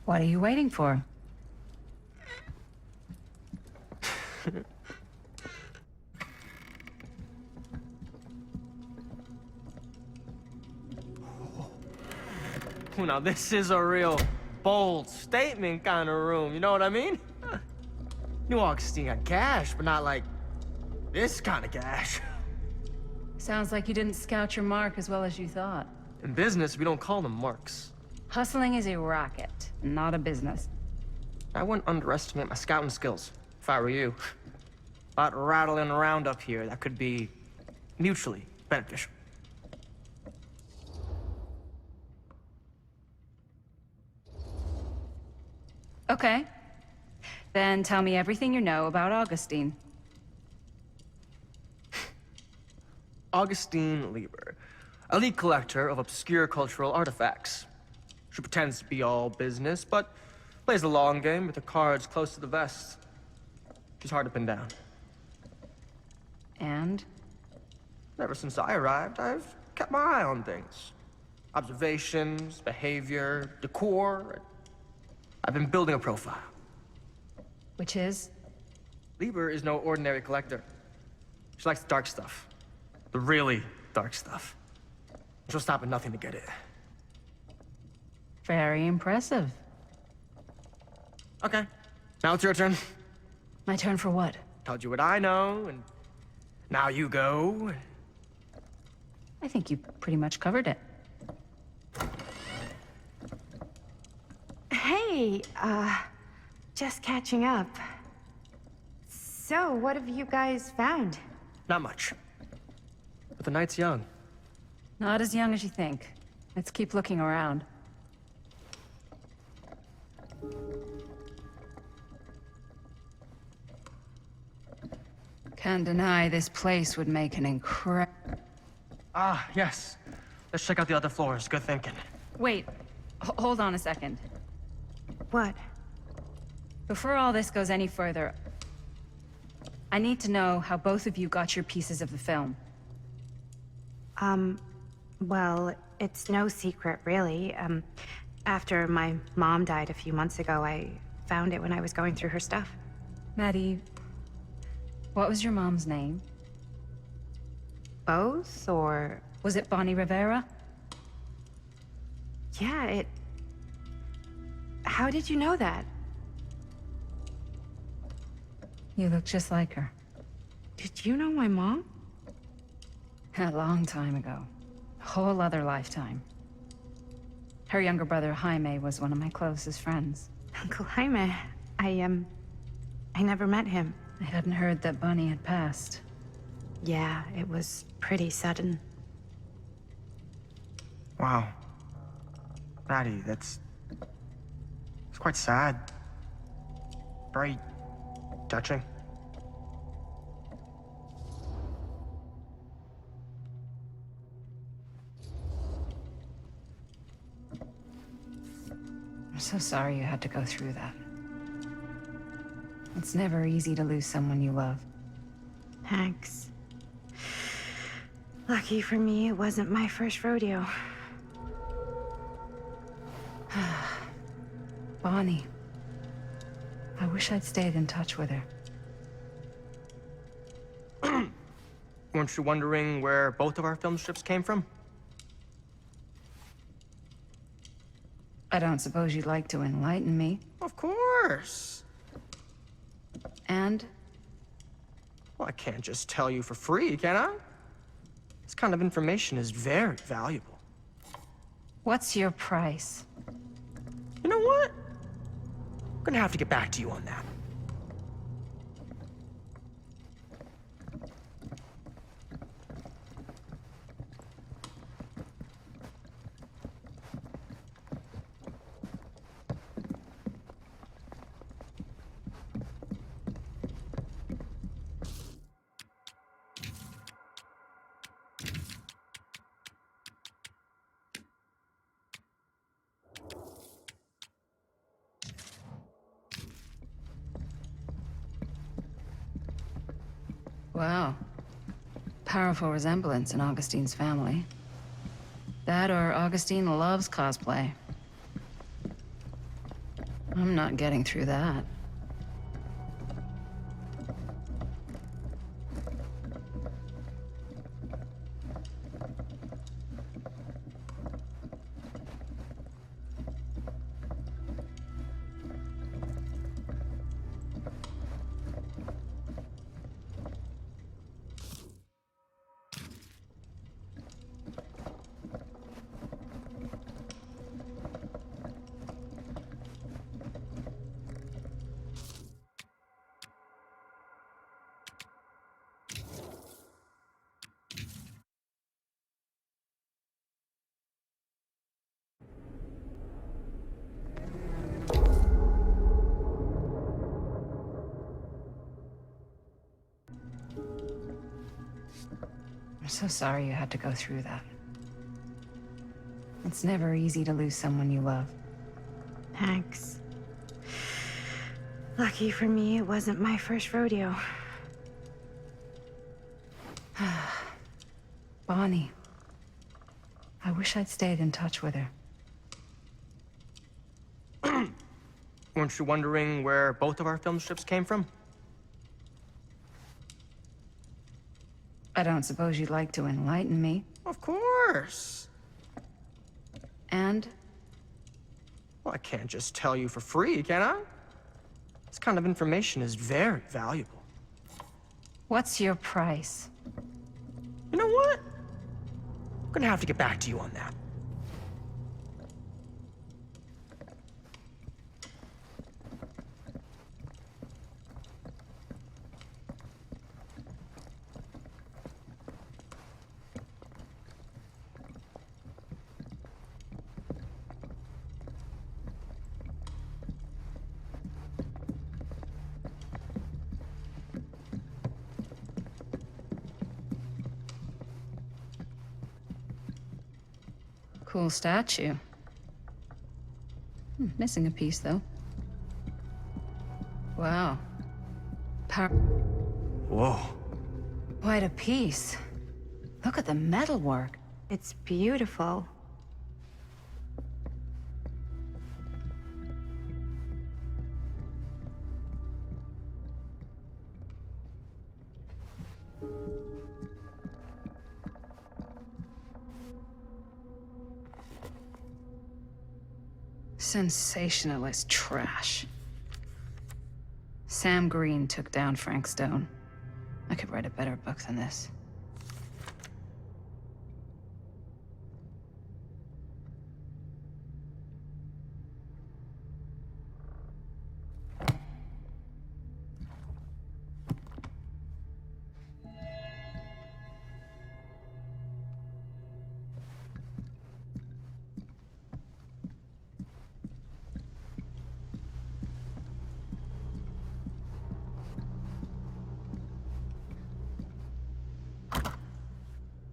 What are you waiting for? Now this is a real bold statement kind of room, you know what I mean? New Augustine got cash, but not like this kind of cash. Sounds like you didn't scout your mark as well as you thought. In business, we don't call them marks. Hustling is a racket, not a business. I wouldn't underestimate my scouting skills, if I were you. A lot rattling around up here that could be mutually beneficial. Okay. Then tell me everything you know about Augustine. Augustine Lieber, elite collector of obscure cultural artifacts. She pretends to be all business, but plays the long game with her cards close to the vest. She's hard to pin down. And? Ever since I arrived, I've kept my eye on things. Observations, behavior, decor. I've been building a profile. Which is? Lieber is no ordinary collector. She likes the dark stuff. The really dark stuff. She'll stop at nothing to get it. Very impressive. Okay, now it's your turn. My turn for what? Told you what I know, and now you go. I think you pretty much covered it. Hey, just catching up. So, what have you guys found? Not much. But the night's young. Not as young as you think. Let's keep looking around. Can't deny this place would make an incredible... Ah, yes. Let's check out the other floors. Good thinking. Wait, hold on a second. What? Before all this goes any further, I need to know how both of you got your pieces of the film. Well, it's no secret, really. After my mom died a few months ago, I found it when I was going through her stuff. Maddie, what was your mom's name? Both, or... Was it Bonnie Rivera? Yeah, it... How did you know that? You look just like her. Did you know my mom? A long time ago. A whole other lifetime. Her younger brother, Jaime, was one of my closest friends. Uncle Jaime, I never met him. I hadn't heard that Bonnie had passed. Yeah, it was pretty sudden. Wow. Maddie, it's quite sad. Very touching. I'm so sorry you had to go through that. It's never easy to lose someone you love. Thanks. Lucky for me, it wasn't my first rodeo. Bonnie. I wish I'd stayed in touch with her. Weren't you wondering where both of our film strips came from? I don't suppose you'd like to enlighten me. Of course. And? Well, I can't just tell you for free, can I? This kind of information is very valuable. What's your price? You know what? I'm gonna have to get back to you on that. Wow. Powerful resemblance in Augustine's family. That or Augustine loves cosplay. I'm not getting through that. I'm so sorry you had to go through that. It's never easy to lose someone you love. Thanks. Lucky for me, it wasn't my first rodeo. Bonnie. I wish I'd stayed in touch with her. Weren't you wondering where both of our film strips came from? I don't suppose you'd like to enlighten me. Of course. And? Well, I can't just tell you for free, can I? This kind of information is very valuable. What's your price? You know what? I'm gonna have to get back to you on that. Cool statue. Missing a piece, though. Wow. Whoa. Quite a piece. Look at the metalwork. It's beautiful. Sensationalist trash. Sam Green took down Frank Stone. I could write a better book than this.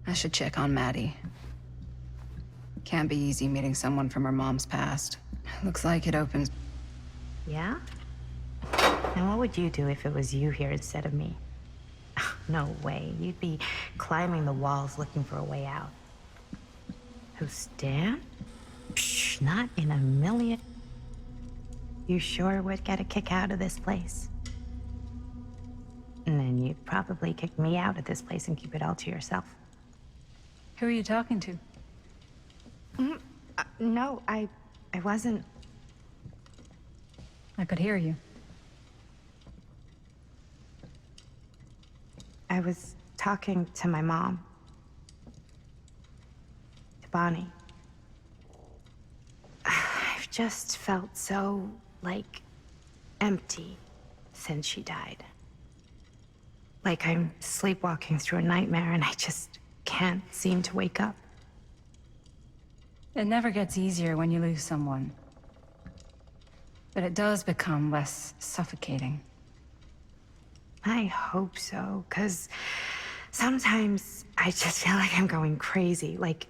I should check on Maddie. Can't be easy meeting someone from her mom's past. Looks like it opens... Yeah? And what would you do if it was you here instead of me? No way. You'd be climbing the walls looking for a way out. Who, Stan? Psh, not in a million. You sure would get a kick out of this place. And then you'd probably kick me out of this place and keep it all to yourself. Who are you talking to? No, I wasn't. I could hear you. I was talking to my mom. To Bonnie. I've just felt so, like, empty since she died. Like I'm sleepwalking through a nightmare and I just can't seem to wake up. It never gets easier when you lose someone. But it does become less suffocating. I hope so, because sometimes I just feel like I'm going crazy. Like,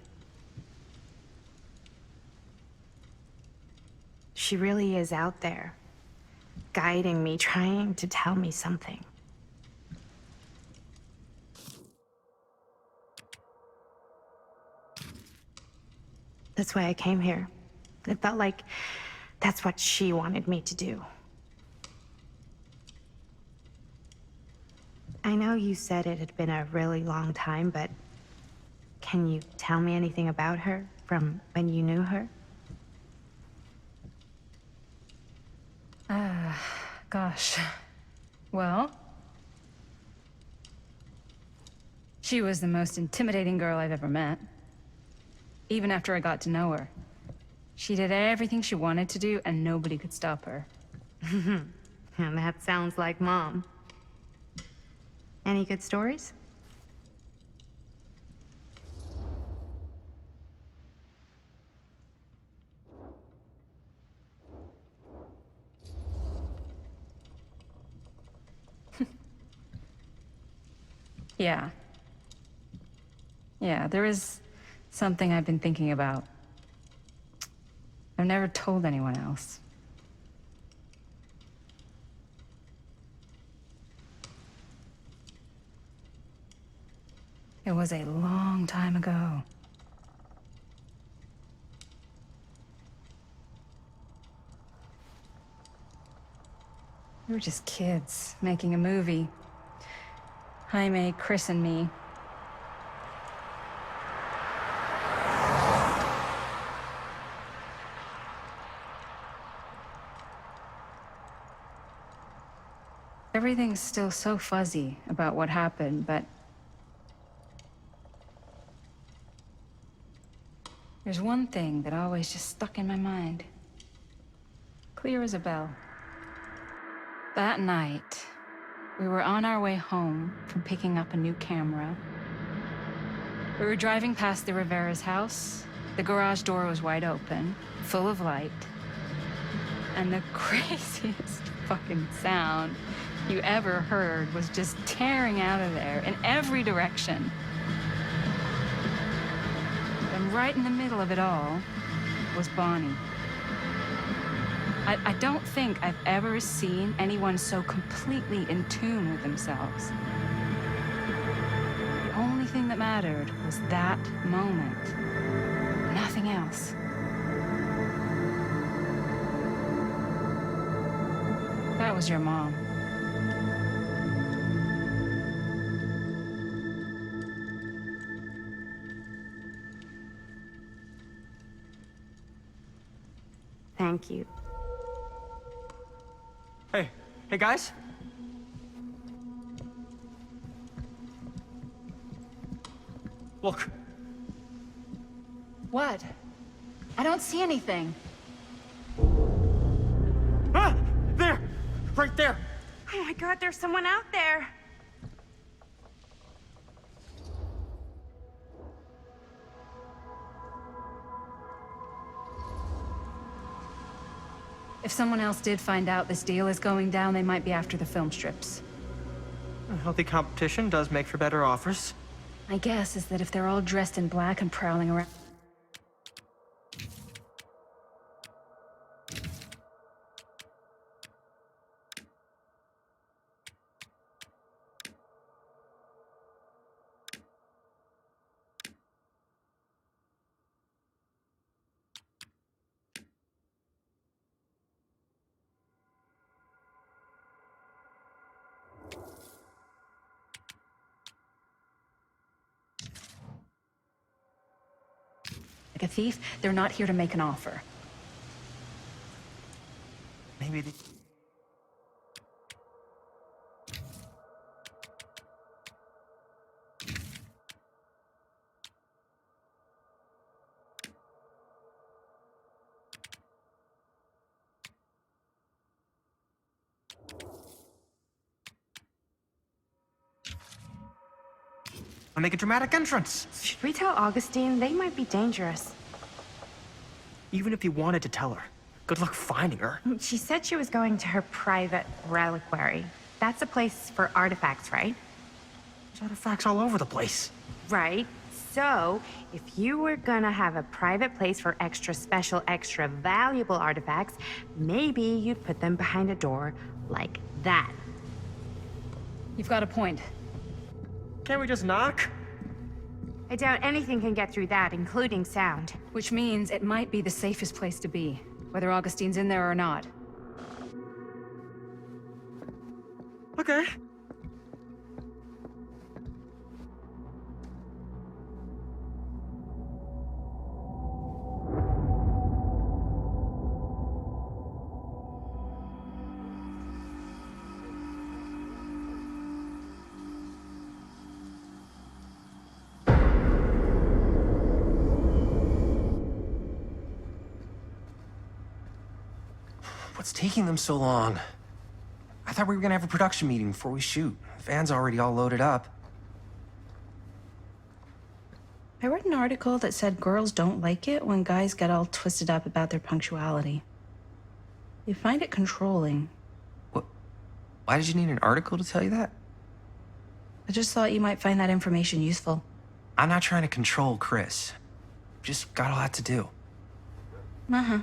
she really is out there, guiding me, trying to tell me something. That's why I came here. It felt like that's what she wanted me to do. I know you said it had been a really long time, but can you tell me anything about her from when you knew her? Gosh. Well, she was the most intimidating girl I've ever met. Even after I got to know her. She did everything she wanted to do, and nobody could stop her. And that sounds like Mom. Any good stories? Yeah. Yeah, there is something I've been thinking about. I've never told anyone else. It was a long time ago. We were just kids making a movie. Jaime, Chris, and me. Everything's still so fuzzy about what happened, but there's one thing that always just stuck in my mind. Clear as a bell. That night, we were on our way home from picking up a new camera. We were driving past the Rivera's house. The garage door was wide open, full of light. And the craziest fucking sound you ever heard was just tearing out of there in every direction. And right in the middle of it all was Bonnie. I don't think I've ever seen anyone so completely in tune with themselves. The only thing that mattered was that moment. Nothing else. That was your mom. Thank you. Hey guys? Look. What? I don't see anything. Ah! There! Right there! Oh my God, there's someone out there. If someone else did find out this deal is going down, they might be after the film strips. A healthy competition does make for better offers. My guess is that if they're all dressed in black and prowling around... like a thief, they're not here to make an offer. Maybe the... I'll make a dramatic entrance. Should we tell Augustine? They might be dangerous. Even if you wanted to tell her, good luck finding her. She said she was going to her private reliquary. That's a place for artifacts, right? There's artifacts all over the place. Right. So, if you were gonna have a private place for extra special, extra valuable artifacts, maybe you'd put them behind a door like that. You've got a point. Can't we just knock? I doubt anything can get through that, including sound. Which means it might be the safest place to be, whether Augustine's in there or not. Okay. What's taking them so long? I thought we were gonna have a production meeting before we shoot. The van's already all loaded up. I read an article that said girls don't like it when guys get all twisted up about their punctuality. They find it controlling. What? Why did you need an article to tell you that? I just thought you might find that information useful. I'm not trying to control Chris. Just got a lot to do. Uh-huh.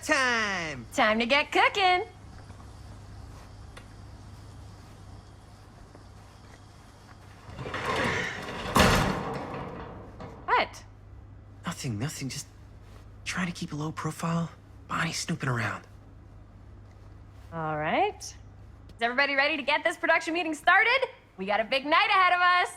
Snack time! Time to get cooking. What? Nothing. Just trying to keep a low profile. Bonnie snooping around. All right. Is everybody ready to get this production meeting started? We got a big night ahead of us.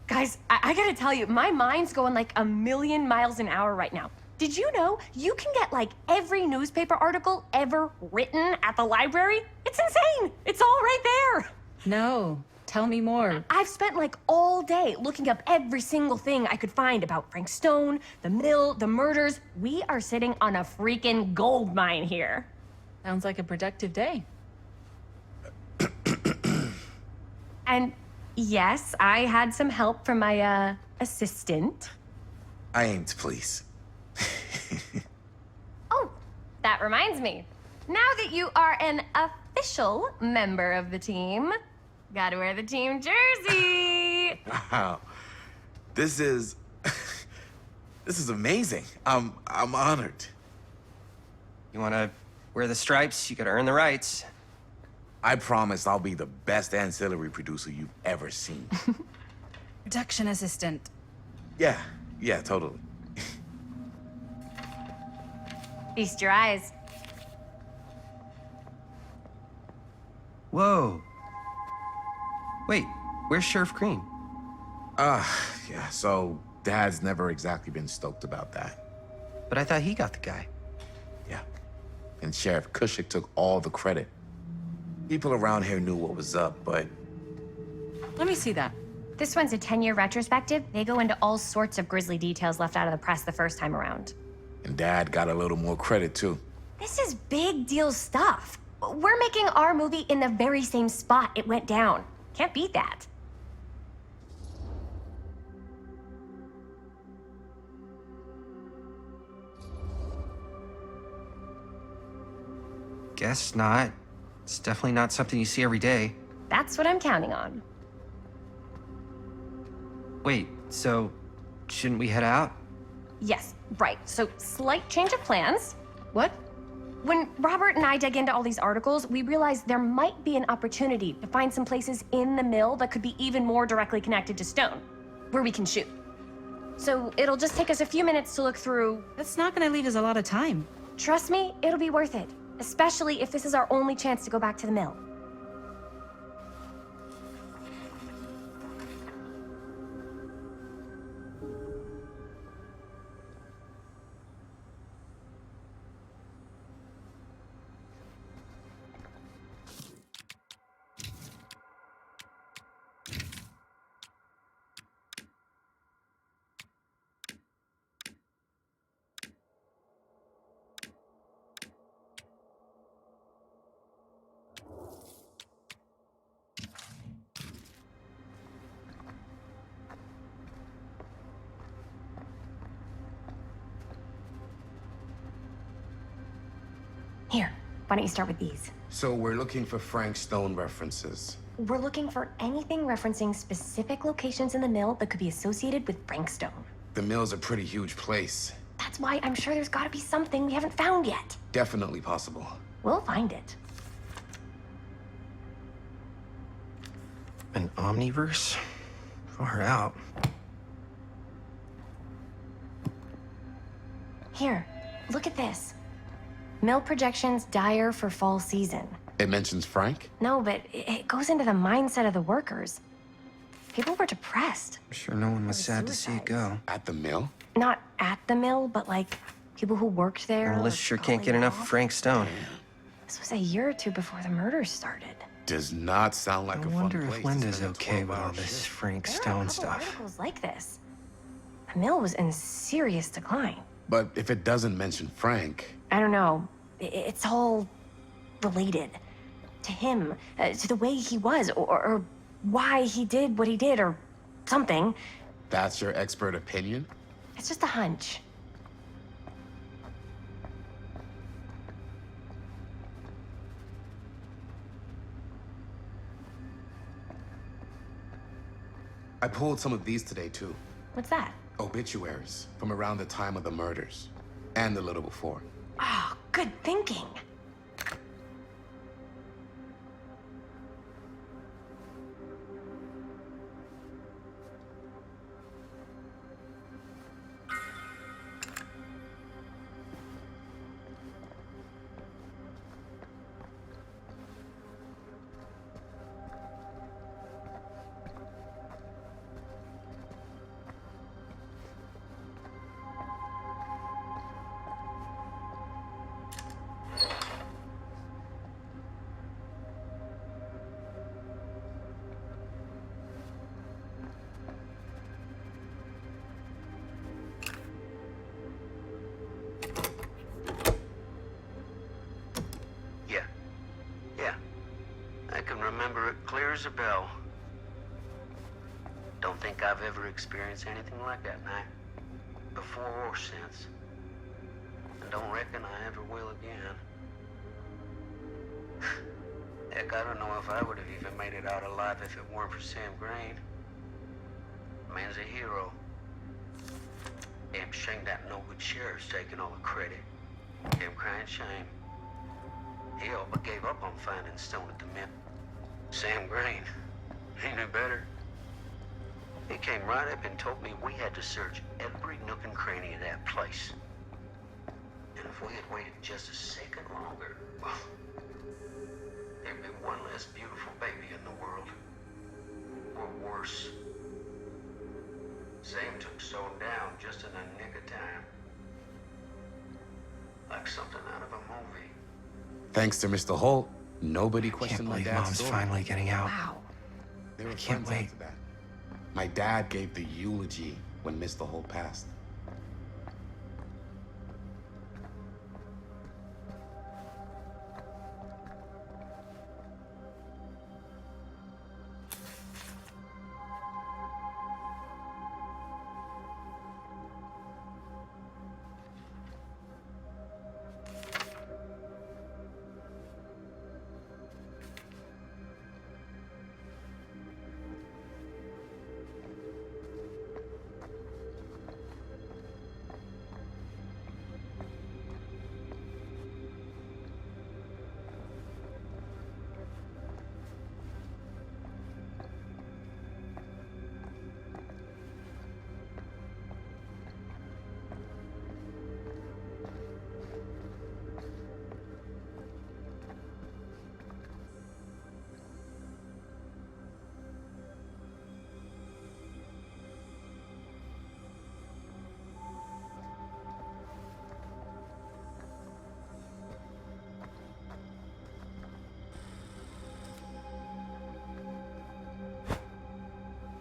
Guys, I gotta tell you, my mind's going like a million miles an hour right now. Did you know you can get like every newspaper article ever written at the library? It's insane. It's all right there. No, tell me more. I've spent like all day looking up every single thing I could find about Frank Stone, the mill, the murders. We are sitting on a freaking gold mine here. Sounds like a productive day. And yes, I had some help from my assistant. I aim to please. Oh, that reminds me. Now that you are an official member of the team, gotta wear the team jersey. Wow. This is amazing. I'm honored. You wanna wear the stripes? You gotta earn the rights. I promise I'll be the best ancillary producer you've ever seen. Production assistant. Yeah, totally. Feast your eyes. Whoa. Wait, where's Sheriff Green? Yeah, so Dad's never exactly been stoked about that. But I thought he got the guy. Yeah. And Sheriff Cushik took all the credit. People around here knew what was up, but... Let me see that. This one's a 10-year retrospective. They go into all sorts of grisly details left out of the press the first time around. And Dad got a little more credit, too. This is big deal stuff. We're making our movie in the very same spot it went down. Can't beat that. Guess not. It's definitely not something you see every day. That's what I'm counting on. Wait, so shouldn't we head out? Yes, right. So, slight change of plans. What? When Robert and I dug into all these articles, we realized there might be an opportunity to find some places in the mill that could be even more directly connected to Stone, where we can shoot. So, it'll just take us a few minutes to look through. That's not gonna leave us a lot of time. Trust me, it'll be worth it. Especially if this is our only chance to go back to the mill. Here, why don't you start with these? So we're looking for Frank Stone references. We're looking for anything referencing specific locations in the mill that could be associated with Frank Stone. The mill's a pretty huge place. That's why I'm sure there's gotta be something we haven't found yet. Definitely possible. We'll find it. An omniverse? Far out. Here, look at this. Mill projections dire for fall season. It mentions Frank? No, but it goes into the mindset of the workers. People were depressed. I'm sure no one was sad to see it go. At the mill? Not at the mill, but like people who worked there. Well, Liz sure can't get enough of Frank Stone. This was a year or two before the murders started. Does not sound like I a fun wonder place if to Linda's spend a okay with all 12-hour this shift. Frank There are a Stone couple stuff. articles like this. The mill was in serious decline. But if it doesn't mention Frank, I don't know. It's all related to him, to the way he was, or why he did what he did, or something. that's your expert opinion? It's just a hunch. I pulled some of these today, too. What's that? Obituaries from around the time of the murders. And a little before. Oh, good. good thinking. Remember it clear as a bell. Don't think I've ever experienced anything like that night, before or since. And don't reckon I ever will again. Heck, I don't know if I would have even made it out alive if it weren't for Sam Green. Man's a hero. Damn shame that no good sheriff's taking all the credit. Damn crying shame. He all but gave up on finding Stone at the Mint. Sam Green, he knew better. He came right up and told me we had to search every nook and cranny of that place. And if we had waited just a second longer, well, there'd be one less beautiful baby in the world. Or worse. Sam took Stone down just in the nick of time. Like something out of a movie. Thanks to Mr. Holt, nobody questioned my Can't believe dad's Mom's story. finally getting out. Wow. They were I can't friends wait. after that. My dad gave the eulogy when Mr. Holt passed.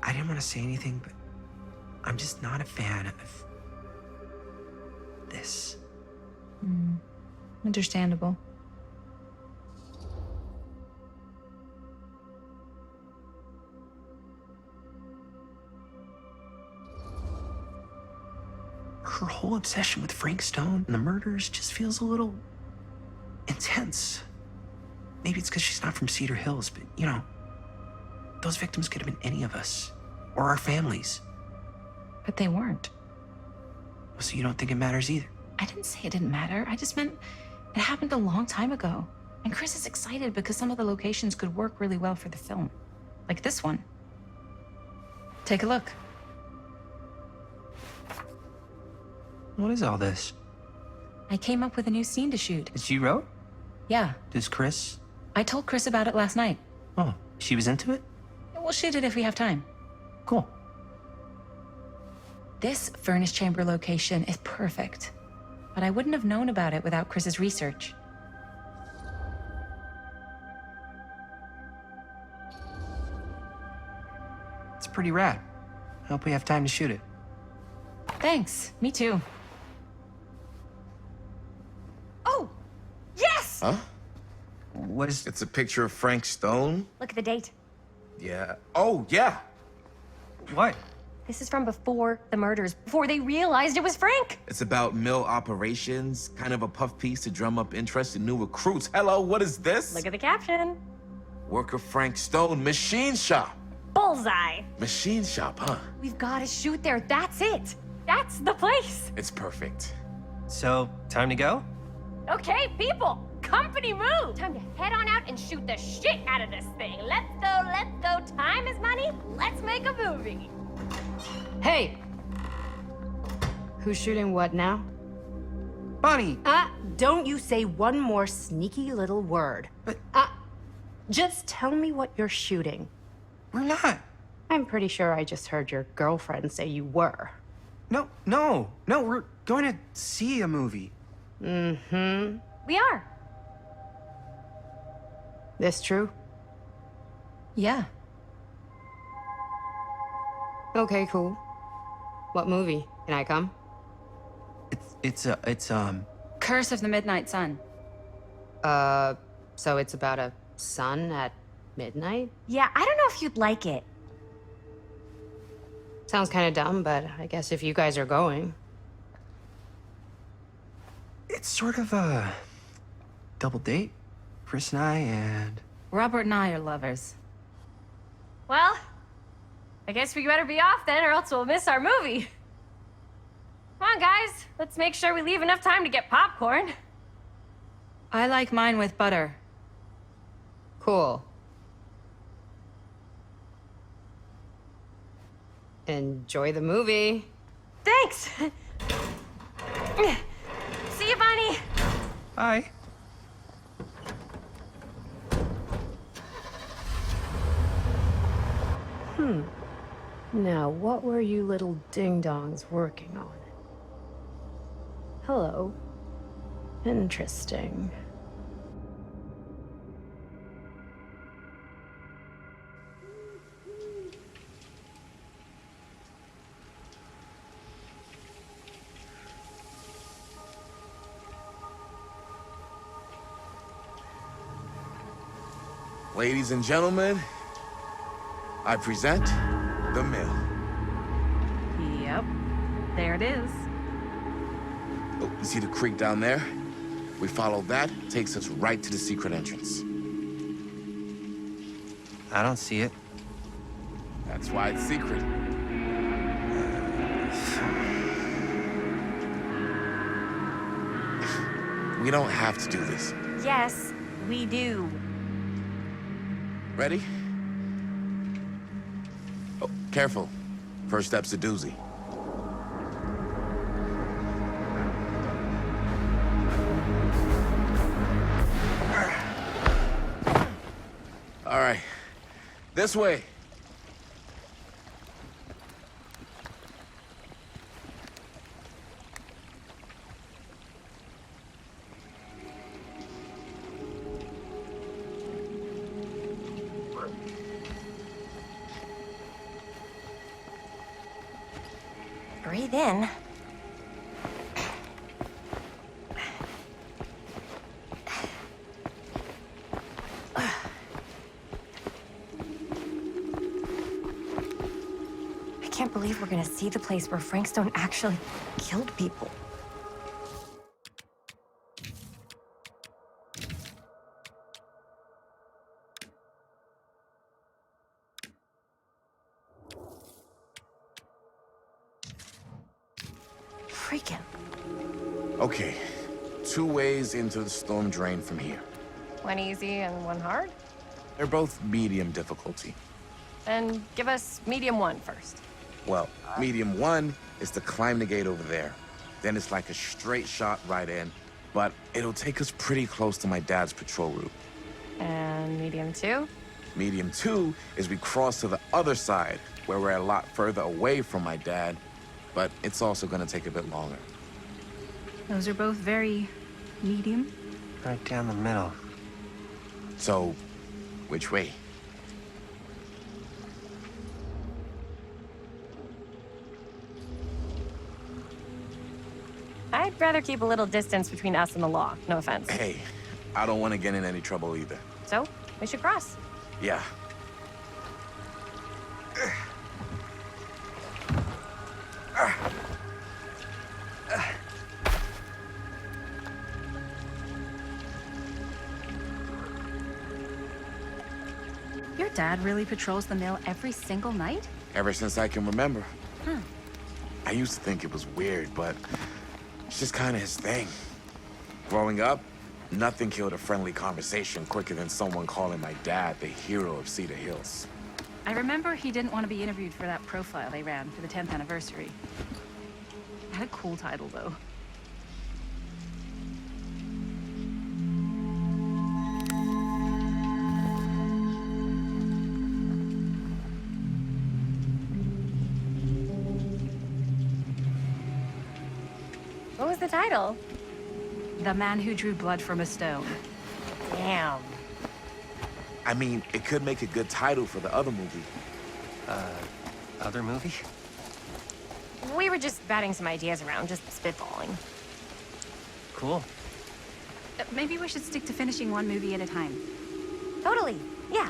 I didn't want to say anything, but I'm just not a fan of this. Understandable. Her whole obsession with Frank Stone and the murders just feels a little intense. Maybe it's because she's not from Cedar Hills, but you know, those victims could have been any of us or our families. But they weren't. So you don't think it matters either? I didn't say it didn't matter. I just meant it happened a long time ago. And Chris is excited because some of the locations could work really well for the film. Like this one. Take a look. What is all this? I came up with a new scene to shoot. That you wrote? Yeah. Does Chris? I told Chris about it last night. Oh, she was into it? We'll shoot it if we have time. Cool. This furnace chamber location is perfect. But I wouldn't have known about it without Chris's research. It's pretty rad. I hope we have time to shoot it. Thanks. Me too. Oh! Yes! Huh? What is... It's a picture of Frank Stone? Look at the date. Yeah. Oh, yeah. What? This is from before the murders, before they realized it was Frank. It's about mill operations, kind of a puff piece to drum up interest in new recruits. Hello, what is this? Look at the caption. Worker Frank Stone, machine shop. Bullseye. Machine shop, huh? We've got to shoot there. That's it. That's the place. It's perfect. So, time to go? Okay, people, company move. Time to head on out and shoot the shit out of this thing. Let's go, let's go. Time is money. Let's make a movie. Hey! Who's shooting what now? Bonnie! Don't you say one more sneaky little word. But... just tell me what you're shooting. We're not. I'm pretty sure I just heard your girlfriend say you were. No, we're going to see a movie. Mm-hmm. We are. This true? Yeah. Okay, cool. What movie? Can I come? It's Curse of the Midnight Sun. So it's about a sun at midnight? Yeah, I don't know if you'd like it. Sounds kind of dumb, but I guess if you guys are going. It's sort of a double date. Chris and I and... Robert and I are lovers. Well, I guess we better be off then, or else we'll miss our movie. Come on, guys. Let's make sure we leave enough time to get popcorn. I like mine with butter. Cool. Enjoy the movie. Thanks. See you, Bonnie. Bye. Now, what were you little ding-dongs working on? Hello. Interesting. Ladies and gentlemen, I present the mill. Yep. There it is. Oh, you see the creek down there? We follow that, takes us right to the secret entrance. I don't see it. That's why it's secret. We don't have to do this. Yes, we do. Ready? Oh, careful. First step's a doozy. All right. This way. Breathe in. I can't believe we're gonna see the place where Frank Stone actually killed people. Freaking. Okay. 2 ways into the storm drain from here. One easy and one hard? They're both medium difficulty. Then give us medium one first. Well, medium 1 is to climb the gate over there. Then it's like a straight shot right in, but it'll take us pretty close to my dad's patrol route. And medium two? Medium 2 is we cross to the other side, where we're a lot further away from my dad, but it's also gonna take a bit longer. Those are both very medium. Right down the middle. So, which way? I'd rather keep a little distance between us and the law. No offense. Hey, I don't want to get in any trouble either. So, we should cross. Yeah. Your dad really patrols the mill every single night? Ever since I can remember. Huh. I used to think it was weird, but it's just kind of his thing. Growing up, nothing killed a friendly conversation quicker than someone calling my dad the hero of Cedar Hills. I remember he didn't want to be interviewed for that profile they ran for the 10th anniversary. It had a cool title, though. What was the title? The Man Who Drew Blood from a Stone. Damn. I mean, it could make a good title for the other movie. Other movie? We were just batting some ideas around, just spitballing. Cool. Maybe we should stick to finishing one movie at a time. Totally. Yeah.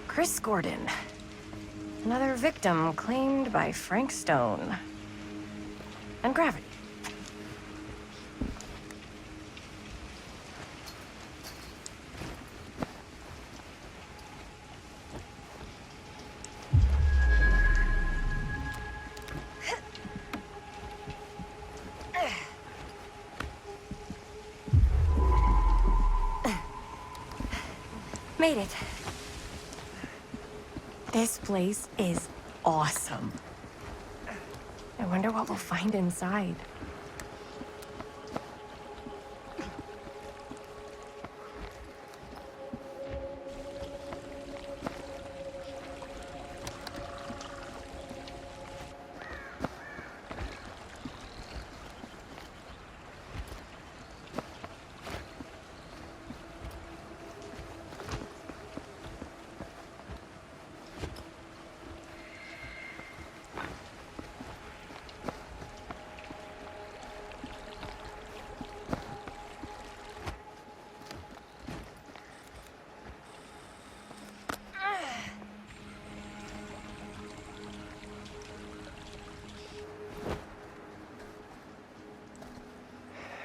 Chris Gordon. Another victim claimed by Frank Stone. And gravity. Made it. This place is awesome. I wonder what we'll find inside.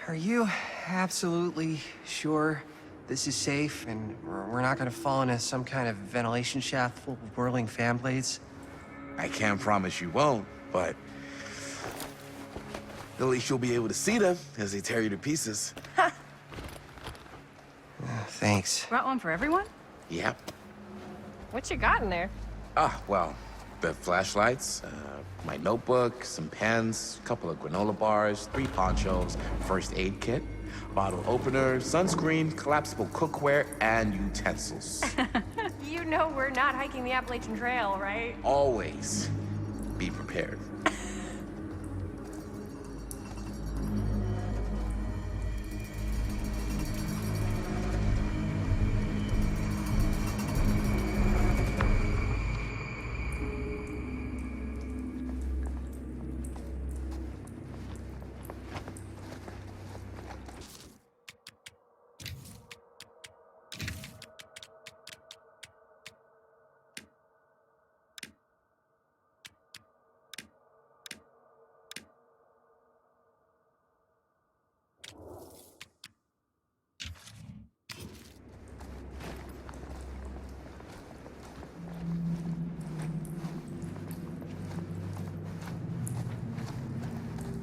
Are you absolutely sure this is safe and we're not gonna fall into some kind of ventilation shaft full of whirling fan blades? I can't promise you won't, but at least you'll be able to see them as they tear you to pieces. Thanks. Brought one for everyone? Yep. What you got in there? Well, the flashlights, my notebook, some pens, a couple of granola bars, 3 ponchos, first aid kit, bottle opener, sunscreen, collapsible cookware, and utensils. You know we're not hiking the Appalachian Trail, right? Always be prepared.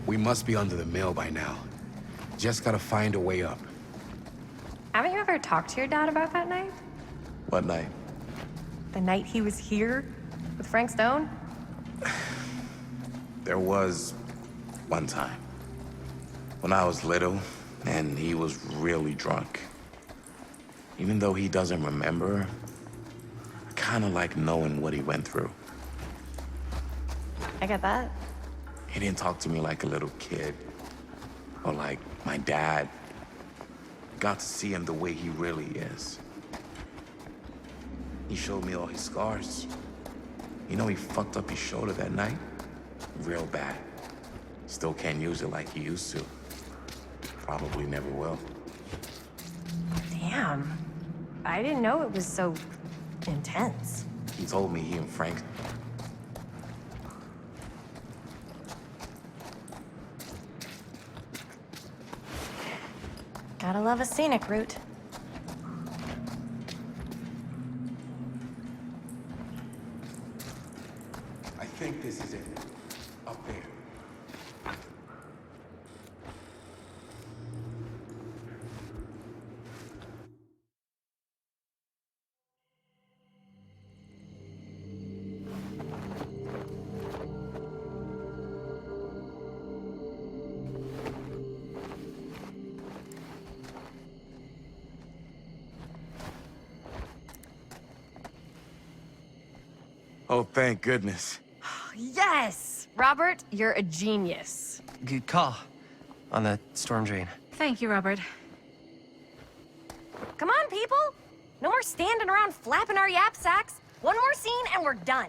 We must be under the mill by now. Just gotta find a way up. Haven't you ever talked to your dad about that night? What night? The night he was here with Frank Stone? There was one time. When I was little, and he was really drunk. Even though he doesn't remember, I kinda like knowing what he went through. I get that. He didn't talk to me like a little kid, or like my dad. Got to see him the way he really is. He showed me all his scars. You know, he fucked up his shoulder that night? Real bad. Still can't use it like he used to. Probably never will. Damn. I didn't know it was so intense. He told me he and Frank... Gotta love a scenic route. I think this is it. Up there. Oh, thank goodness. Yes! Robert, you're a genius. Good call on the storm drain. Thank you, Robert. Come on, people! No more standing around flapping our yap sacks. One more scene and we're done.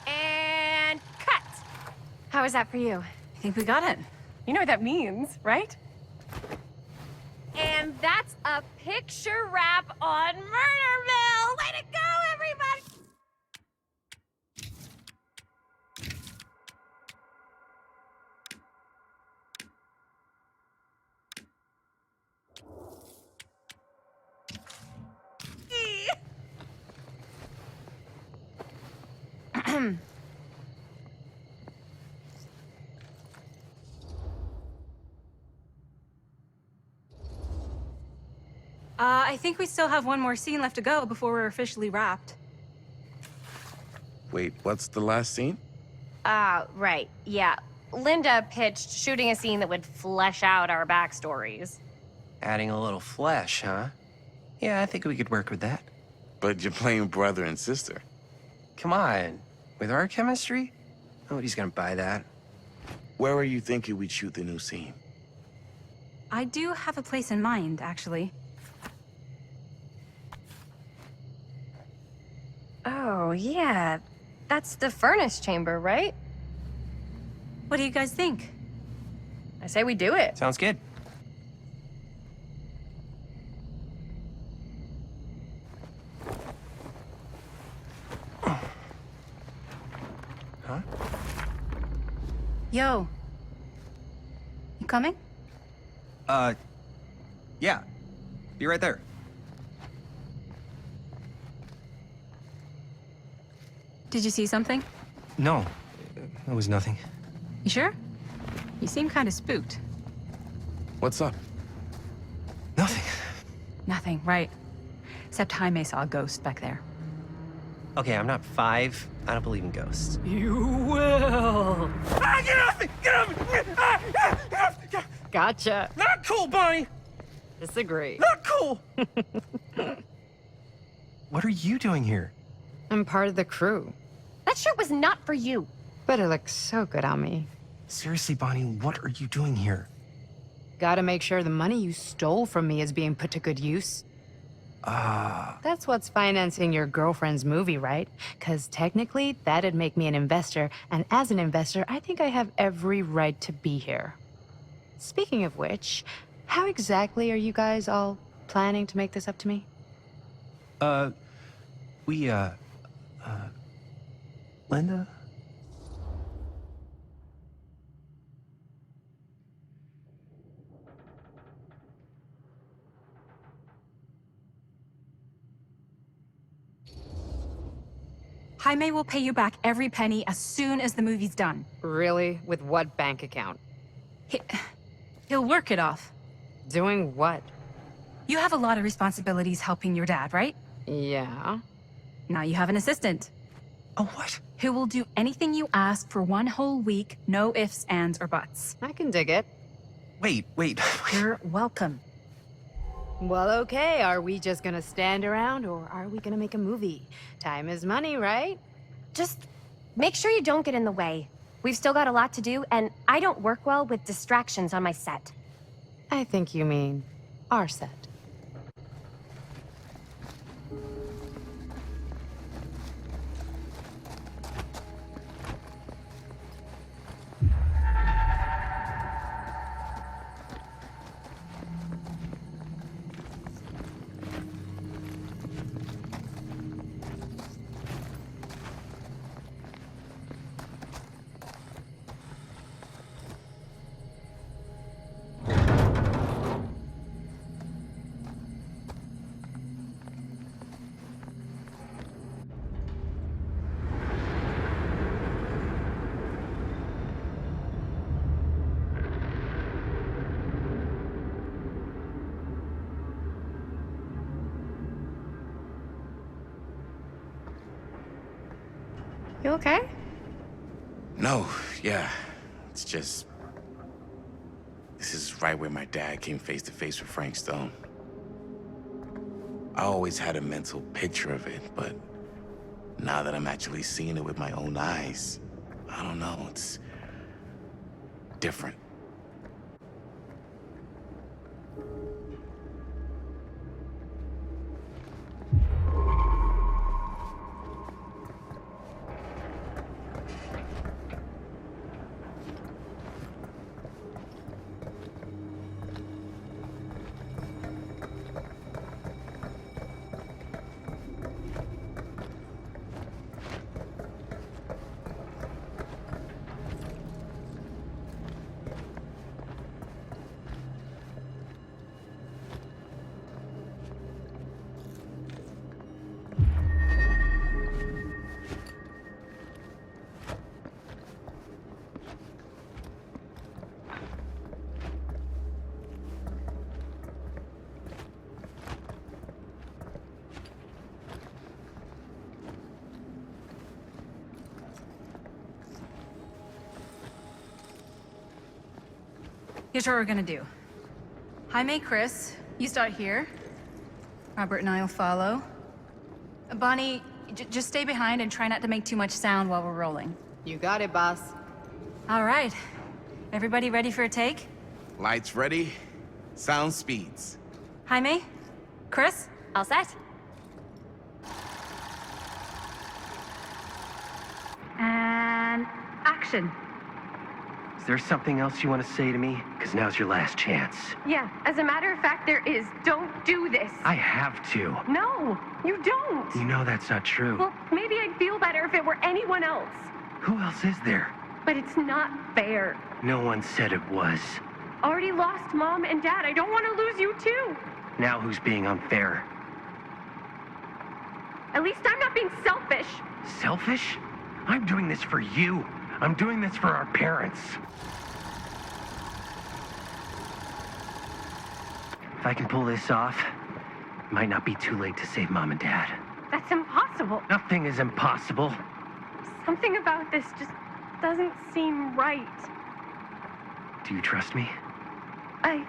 And cut! How was that for you? I think we got it. You know what that means, right? And that's a picture wrap on Murder Mill! Way to go, everybody! I think we still have one more scene left to go before we're officially wrapped. Wait, what's the last scene? Right, yeah. Linda pitched shooting a scene that would flesh out our backstories. Adding a little flesh, huh? Yeah, I think we could work with that. But you're playing brother and sister. Come on. With our chemistry? Nobody's gonna buy that. Where are you thinking we'd shoot the new scene? I do have a place in mind, actually. Oh, yeah. That's the furnace chamber, right? What do you guys think? I say we do it. Sounds good. Huh? Yo. You coming? Yeah. Be right there. Did you see something? No, it was nothing. You sure? You seem kind of spooked. What's up? Nothing. Nothing, right. Except Jaime saw a ghost back there. Okay, I'm not 5. I don't believe in ghosts. You will. Ah, get off me! Get off me! Ah, ah, get off me! Gotcha. Not cool, Bonnie! Disagree. Not cool! What are you doing here? I'm part of the crew. That shirt was not for you. But it looks so good on me. Seriously, Bonnie, what are you doing here? Gotta make sure the money you stole from me is being put to good use. That's what's financing your girlfriend's movie, right? Because technically, that'd make me an investor, and as an investor, I think I have every right to be here. Speaking of which, how exactly are you guys all planning to make this up to me? Linda? Jaime will pay you back every penny as soon as the movie's done. Really? With what bank account? He'll work it off. Doing what? You have a lot of responsibilities helping your dad, right? Yeah. Now you have an assistant. Oh, what? Who will do anything you ask for 1 whole week, no ifs, ands, or buts. I can dig it. Wait. You're welcome. Well, okay, are we just gonna stand around, or are we gonna make a movie? Time is money, right? Just make sure you don't get in the way. We've still got a lot to do, and I don't work well with distractions on my set. I think you mean our set. You okay? No, yeah. It's just... This is right where my dad came face to face with Frank Stone. I always had a mental picture of it, but now that I'm actually seeing it with my own eyes, I don't know, it's different. Here's what we're gonna do. Jaime, Chris, you start here. Robert and I will follow. Bonnie, just stay behind and try not to make too much sound while we're rolling. You got it, boss. All right. Everybody ready for a take? Lights ready, sound speeds. Jaime? Chris? All set? And action. Is there something else you want to say to me? Because now's your last chance. Yeah, as a matter of fact, there is. Don't do this. I have to. No, you don't. You know that's not true. Well, maybe I'd feel better if it were anyone else. Who else is there? But it's not fair. No one said it was. Already lost Mom and Dad. I don't want to lose you too. Now who's being unfair? At least I'm not being selfish. Selfish? I'm doing this for you. I'm doing this for our parents. If I can pull this off, it might not be too late to save Mom and Dad. That's impossible. Nothing is impossible. Something about this just doesn't seem right. Do you trust me? I...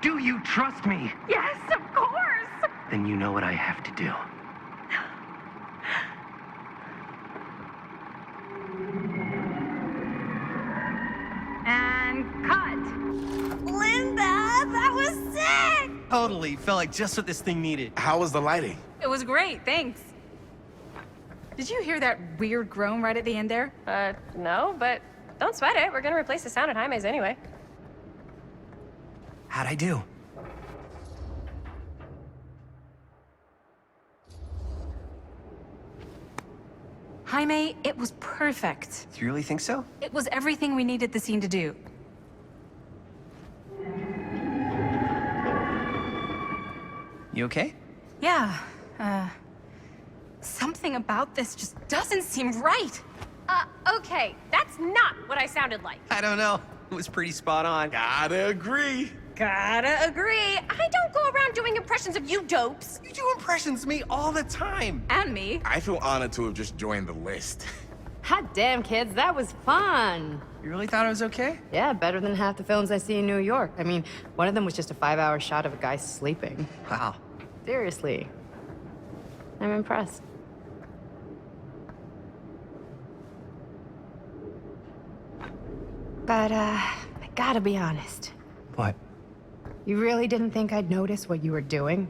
Do you trust me? Yes, of course! Then you know what I have to do. And cut. Linda, that was sick! Totally. Felt like just what this thing needed. How was the lighting? It was great, thanks. Did you hear that weird groan right at the end there? No, but don't sweat it. We're gonna replace the sound at Jaime's anyway. How'd I do? Jaime, it was perfect. Do you really think so? It was everything we needed the scene to do. You okay? Yeah, something about this just doesn't seem right. Okay, that's not what I sounded like. I don't know. It was pretty spot on. Gotta agree. Gotta agree. I don't go around doing impressions of you dopes. You do impressions of me all the time. And me. I feel honored to have just joined the list. Hot damn, kids, that was fun. You really thought it was okay? Yeah, better than half the films I see in New York. I mean, one of them was just a 5-hour shot of a guy sleeping. Wow. Seriously. I'm impressed. But, I gotta be honest. What? You really didn't think I'd notice what you were doing?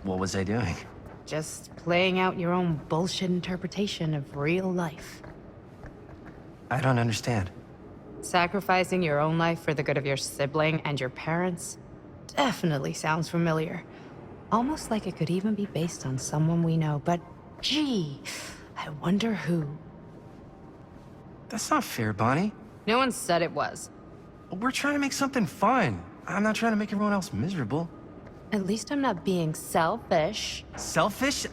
What was I doing? Just playing out your own bullshit interpretation of real life. I don't understand. Sacrificing your own life for the good of your sibling and your parents definitely sounds familiar. Almost like it could even be based on someone we know, but gee, I wonder who. That's not fair, Bonnie. No one said it was. We're trying to make something fun. I'm not trying to make everyone else miserable. At least I'm not being selfish. Selfish?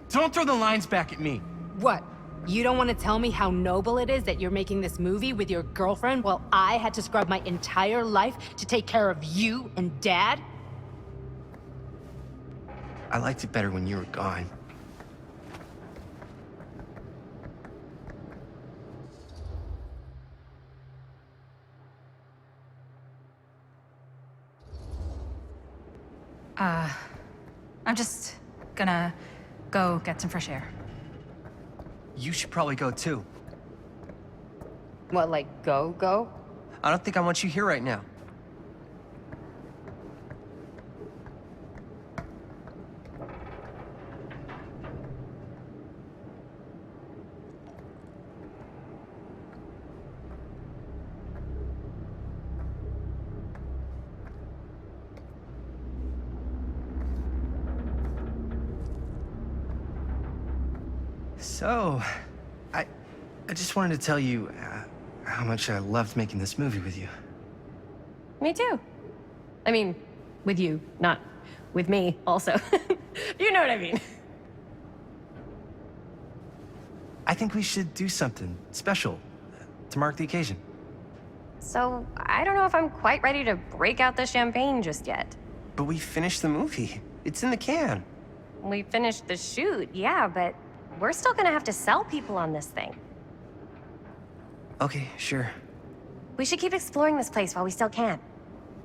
Don't throw the lines back at me. What? You don't want to tell me how noble it is that you're making this movie with your girlfriend while I had to scrub my entire life to take care of you and Dad? I liked it better when you were gone. I'm just gonna go get some fresh air. You should probably go too. What, like go? I don't think I want you here right now. So, I just wanted to tell you how much I loved making this movie with you. Me too. I mean, with you, not with me, also. You know what I mean. I think we should do something special to mark the occasion. So, I don't know if I'm quite ready to break out the champagne just yet. But we finished the movie. It's in the can. We finished the shoot, yeah, but we're still gonna have to sell people on this thing. Okay, sure. We should keep exploring this place while we still can.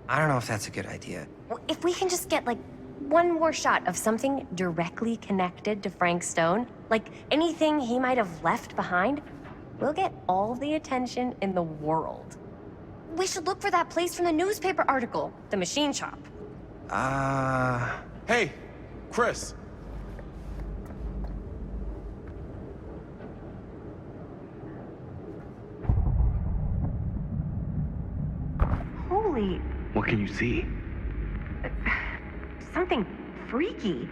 I don't know if that's a good idea. If we can just get, like, one more shot of something directly connected to Frank Stone, like anything he might have left behind, we'll get all the attention in the world. We should look for that place from the newspaper article, the machine shop. Hey, Chris. Holy, What can you see? something freaky.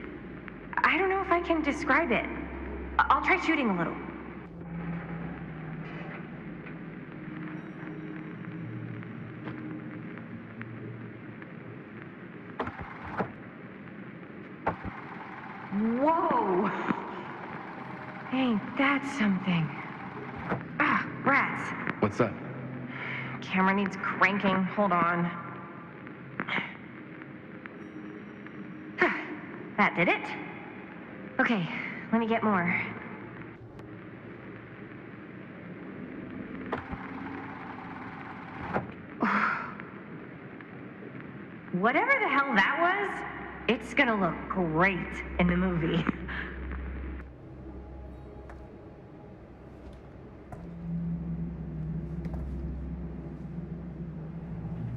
I don't know if I can describe it. I'll try shooting a little. Whoa! Ain't that something? Ah, rats. What's up? Camera needs cranking. Hold on. That did it. Okay, let me get more. Whatever the hell that was, it's gonna look great in the movie.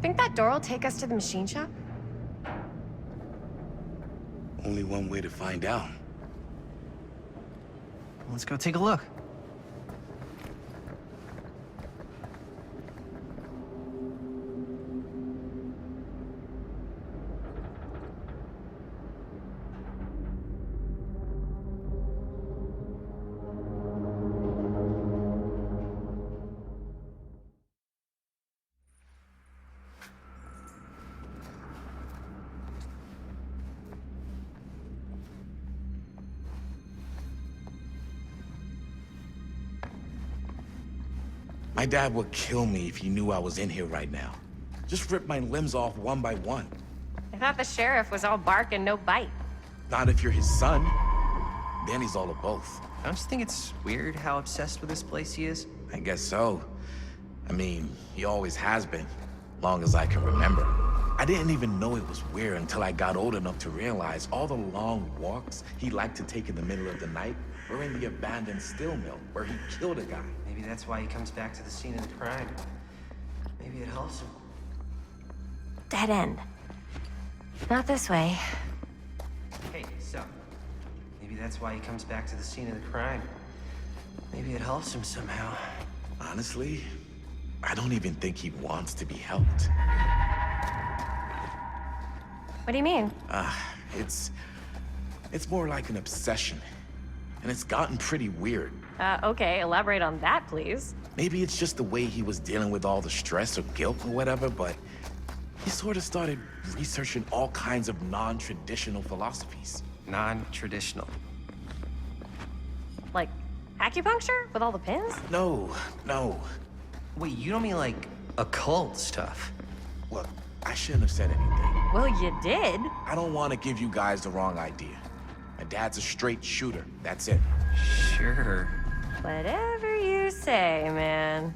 Think that door will take us to the machine shop? Only one way to find out. Let's go take a look. My dad would kill me if he knew I was in here right now. Just rip my limbs off one by one. I thought the sheriff was all bark and no bite. Not if you're his son. Then he's all of both. Don't you think it's weird how obsessed with this place he is? I guess so. I mean, he always has been, long as I can remember. I didn't even know it was weird until I got old enough to realize all the long walks he liked to take in the middle of the night were in the abandoned steel mill where he killed a guy. Maybe that's why he comes back to the scene of the crime. Maybe it helps him. Dead end. Not this way. Hey, so maybe that's why he comes back to the scene of the crime. Maybe it helps him somehow. Honestly, I don't even think he wants to be helped. What do you mean? It's more like an obsession. And it's gotten pretty weird. Okay, elaborate on that, please. Maybe it's just the way he was dealing with all the stress or guilt or whatever, but he sort of started researching all kinds of non-traditional philosophies. Non-traditional? Like acupuncture with all the pins? No. Wait, you don't mean like occult stuff? Look, I shouldn't have said anything. Well, you did. I don't want to give you guys the wrong idea. My dad's a straight shooter, that's it. Sure. Whatever you say, man.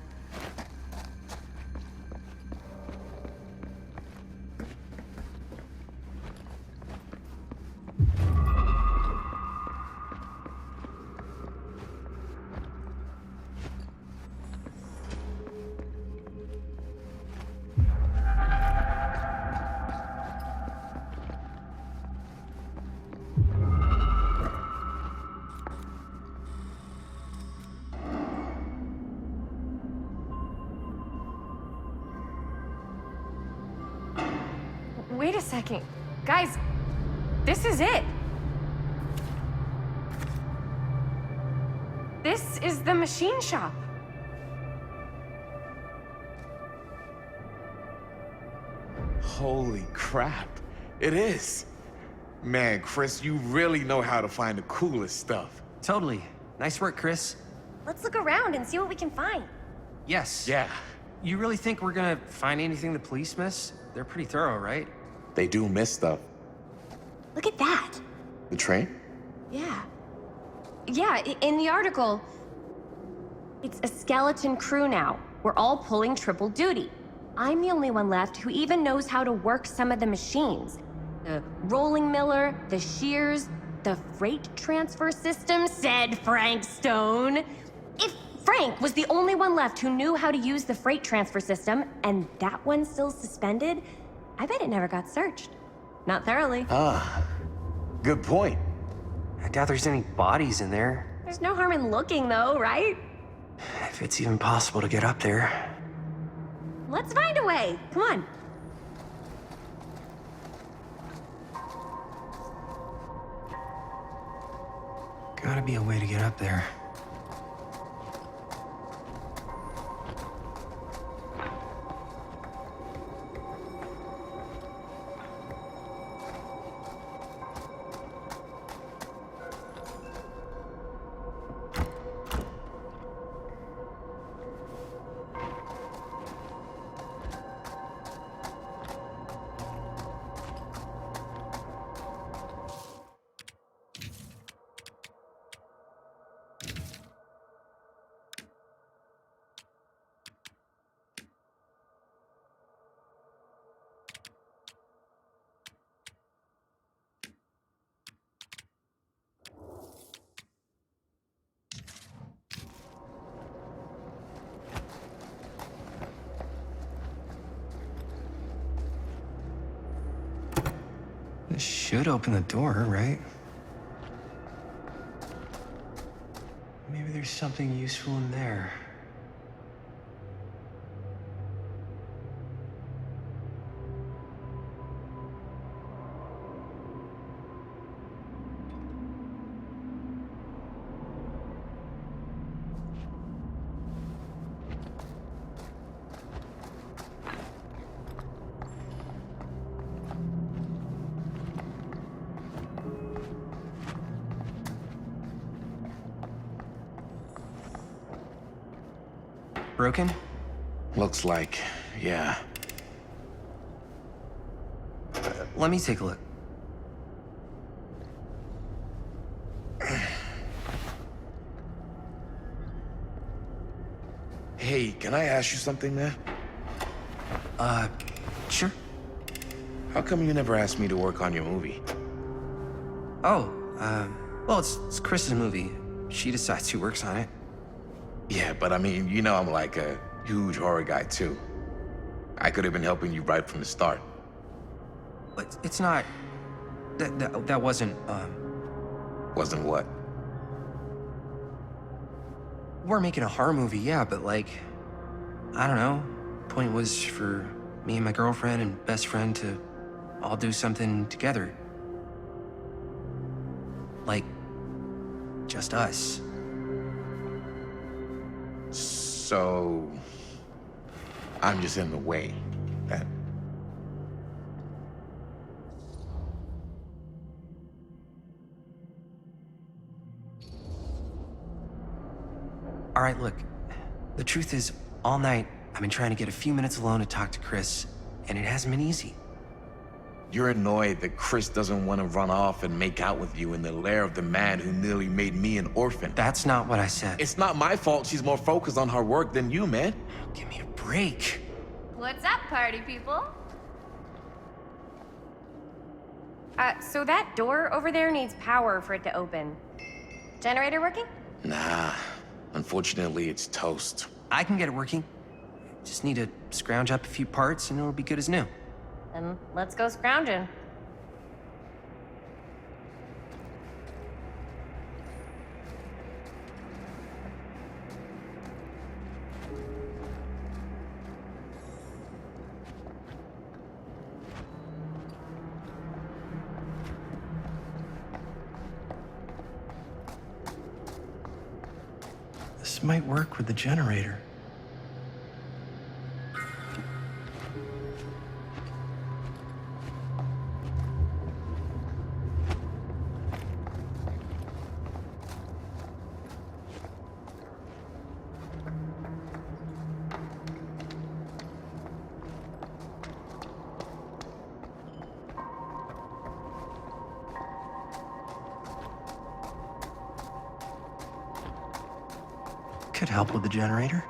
Wait a second. Guys, this is it. This is the machine shop. Holy crap, it is. Man, Chris, you really know how to find the coolest stuff. Totally. Nice work, Chris. Let's look around and see what we can find. Yes. Yeah. You really think we're gonna find anything the police miss? They're pretty thorough, right? They do miss stuff. Look at that. The train? Yeah. Yeah, in the article, it's a skeleton crew now. We're all pulling triple duty. I'm the only one left who even knows how to work some of the machines. The rolling miller, the shears, the freight transfer system, said Frank Stone. If Frank was the only one left who knew how to use the freight transfer system, and that one's still suspended, I bet it never got searched. Not thoroughly. Ah, good point. I doubt there's any bodies in there. There's no harm in looking, though, right? If it's even possible to get up there. Let's find a way. Come on. Gotta be a way to get up there. This should open the door, right? Maybe there's something useful in there. Broken? Looks like, yeah. Let me take a look. Hey, can I ask you something, man? Sure. How come you never asked me to work on your movie? Oh, well, it's Chris's movie. She decides who works on it. Yeah, but I mean, you know I'm like a huge horror guy, too. I could have been helping you right from the start. But it's not... That wasn't, Wasn't what? We're making a horror movie, yeah, but like... I don't know. Point was for me and my girlfriend and best friend to all do something together. Like... just us. So... I'm just in the way, then. All right, look. The truth is, all night, I've been trying to get a few minutes alone to talk to Chris, and it hasn't been easy. You're annoyed that Chris doesn't want to run off and make out with you in the lair of the man who nearly made me an orphan. That's not what I said. It's not my fault she's more focused on her work than you, man. Give me a break. What's up, party people? So that door over there needs power for it to open. Generator working? Nah, unfortunately it's toast. I can get it working. Just need to scrounge up a few parts and it'll be good as new. Then let's go scrounging. This might work with the generator. Could help with the generator.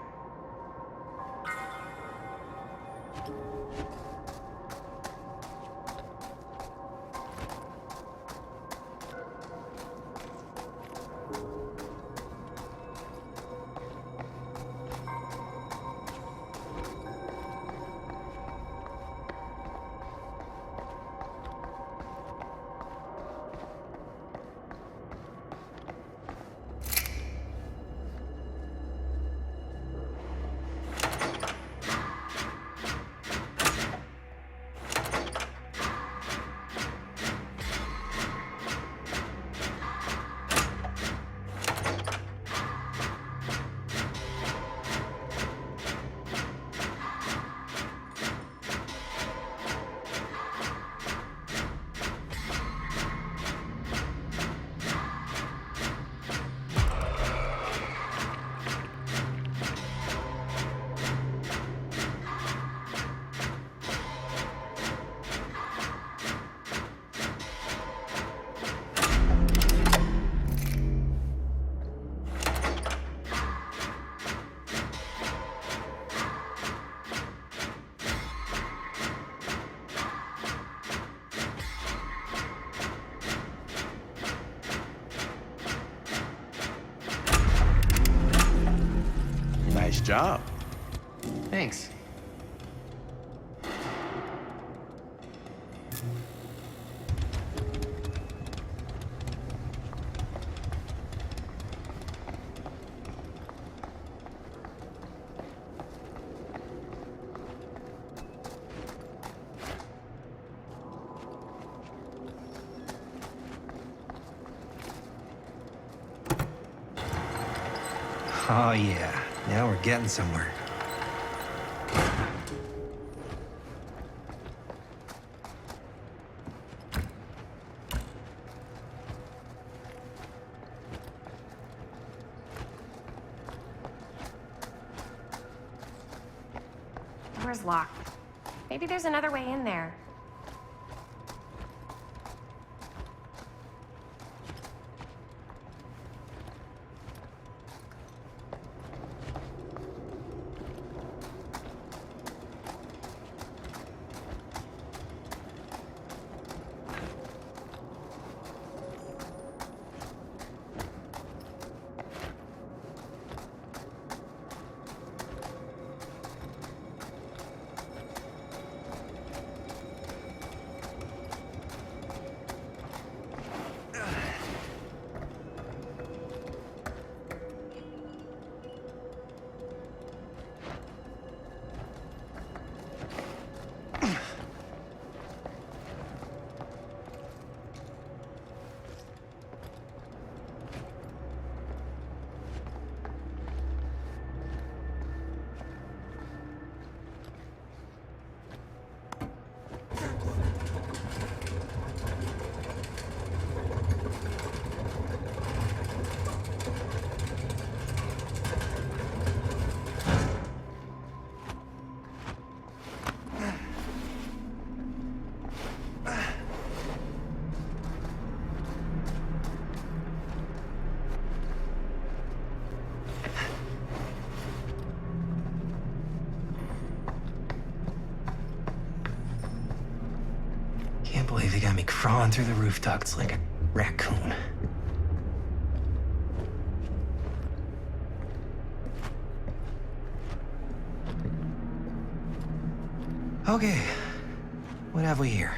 Nice job. Thanks. Oh yeah, now we're getting somewhere. Door's locked. Maybe there's another way in there. Can't believe they got me crawling through the roof ducts like a raccoon. Okay, what have we here?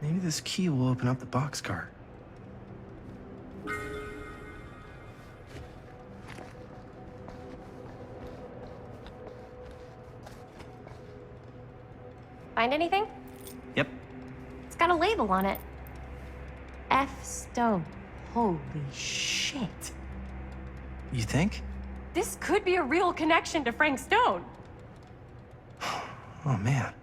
Maybe this key will open up the boxcar. Find anything? Yep. It's got a label on it. F. Stone. Holy shit. You think? This could be a real connection to Frank Stone. Oh, man.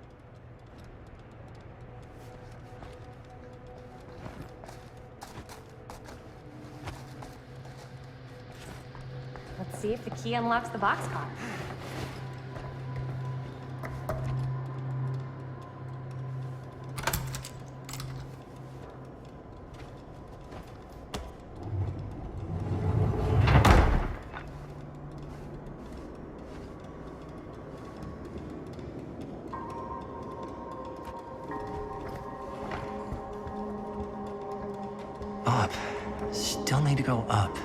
Let's see if the key unlocks the boxcar. Up. Still need to go up.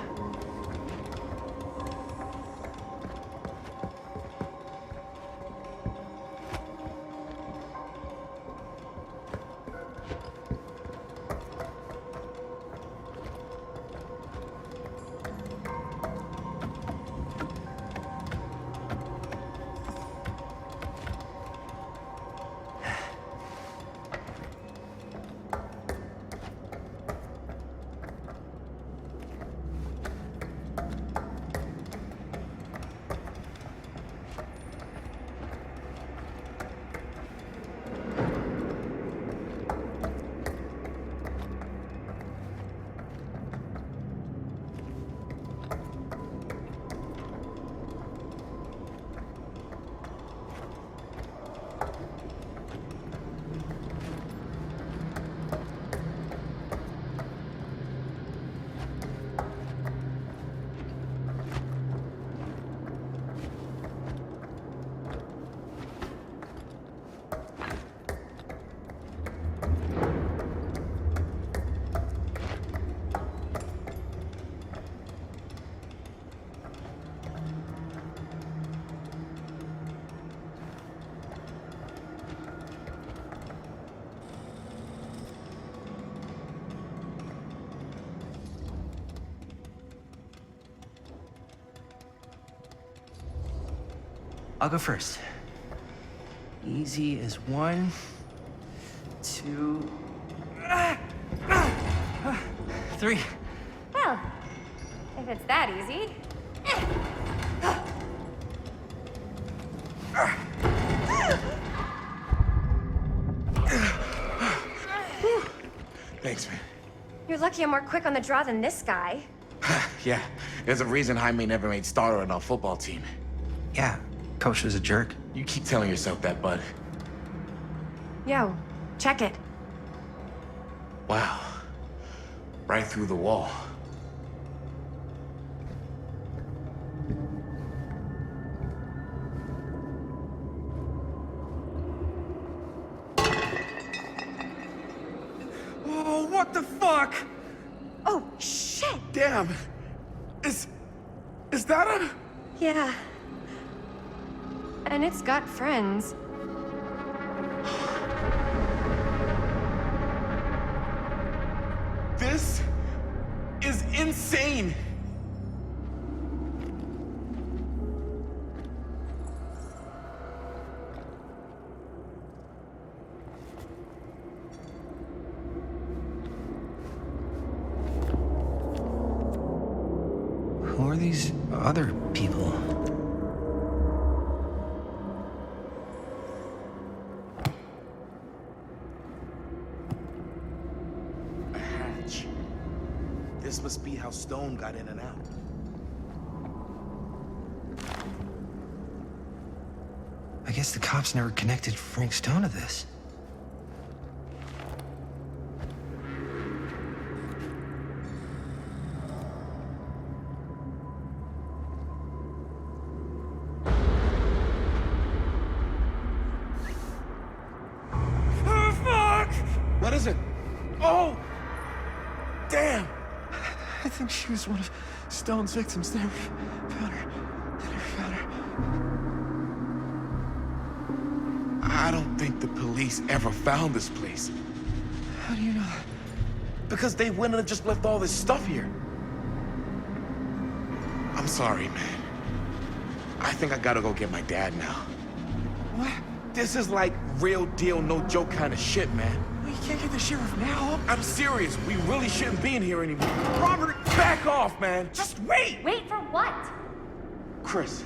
I'll go first. Easy as 1, 2, 3. Well, if it's that easy. Thanks, man. You're lucky I'm more quick on the draw than this guy. Yeah, there's a reason Jaime never made starter on our football team. Yeah, coach was a jerk. You keep telling yourself that, bud. Yo, check it. Wow. Right through the wall. Oh, what the fuck? Oh, shit! Damn! Is that a... Yeah. And it's got friends. This is insane! Who are these other people? A hatch. This must be how Stone got in and out. I guess the cops never connected Frank Stone to this. What is it? Oh! Damn! I think she was one of Stone's victims. They never found her. I don't think the police ever found this place. How do you know that? Because they went and just left all this stuff here. I'm sorry, man. I think I gotta go get my dad now. What? This is like real deal, no joke kind of shit, man. Well, you can't get the sheriff now. I'm serious. We really shouldn't be in here anymore. Robert, back off, man. Just wait. Wait for what? Chris,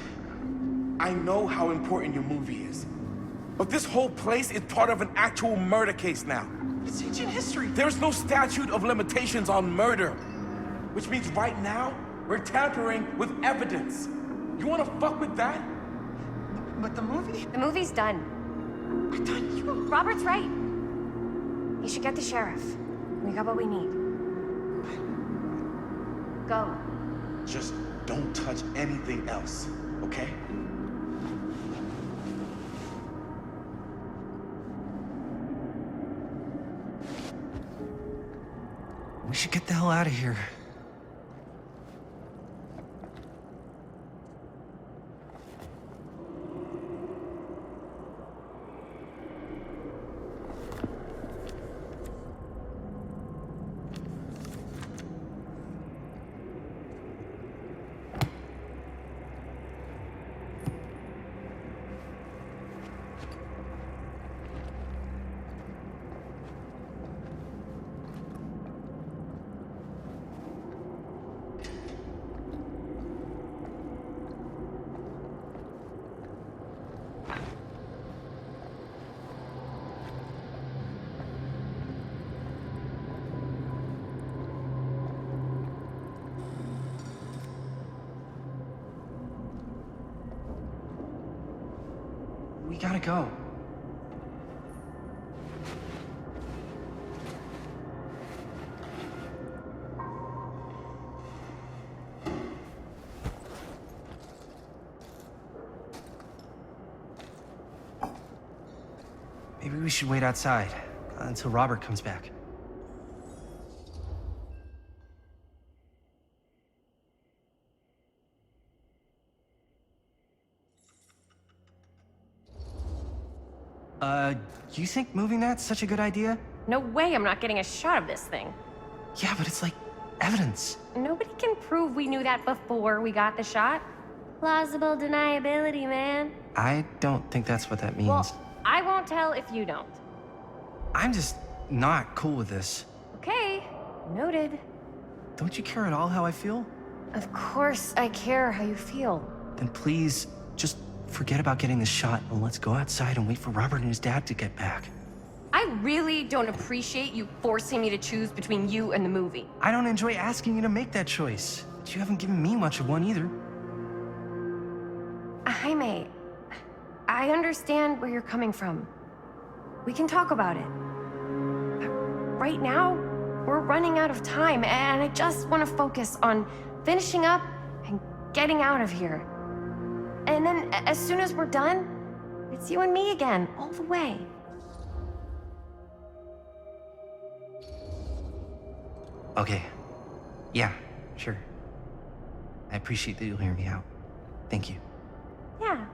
I know how important your movie is. But this whole place is part of an actual murder case now. It's ancient history. There's no statute of limitations on murder. Which means right now, we're tampering with evidence. You wanna fuck with that? But the movie? The movie's done. I thought you were... Robert's right. You should get the sheriff. We got what we need. Go. Just don't touch anything else, okay? We should get the hell out of here. We gotta go. Maybe we should wait outside until Robert comes back. You think moving that's such a good idea? No way I'm not getting a shot of this thing. Yeah, but it's like evidence. Nobody can prove we knew that before we got the shot. Plausible deniability, man. I don't think that's what that means. Well, I won't tell if you don't. I'm just not cool with this. Okay, noted. Don't you care at all how I feel? Of course I care how you feel. Then please, just forget about getting this shot and let's go outside and wait for Robert and his dad to get back. I really don't appreciate you forcing me to choose between you and the movie. I don't enjoy asking you to make that choice, but you haven't given me much of one either. Jaime, I understand where you're coming from. We can talk about it. But right now, we're running out of time, and I just want to focus on finishing up and getting out of here. And then, as soon as we're done, it's you and me again, all the way. Okay. Yeah, sure. I appreciate that you'll hear me out. Thank you. Yeah.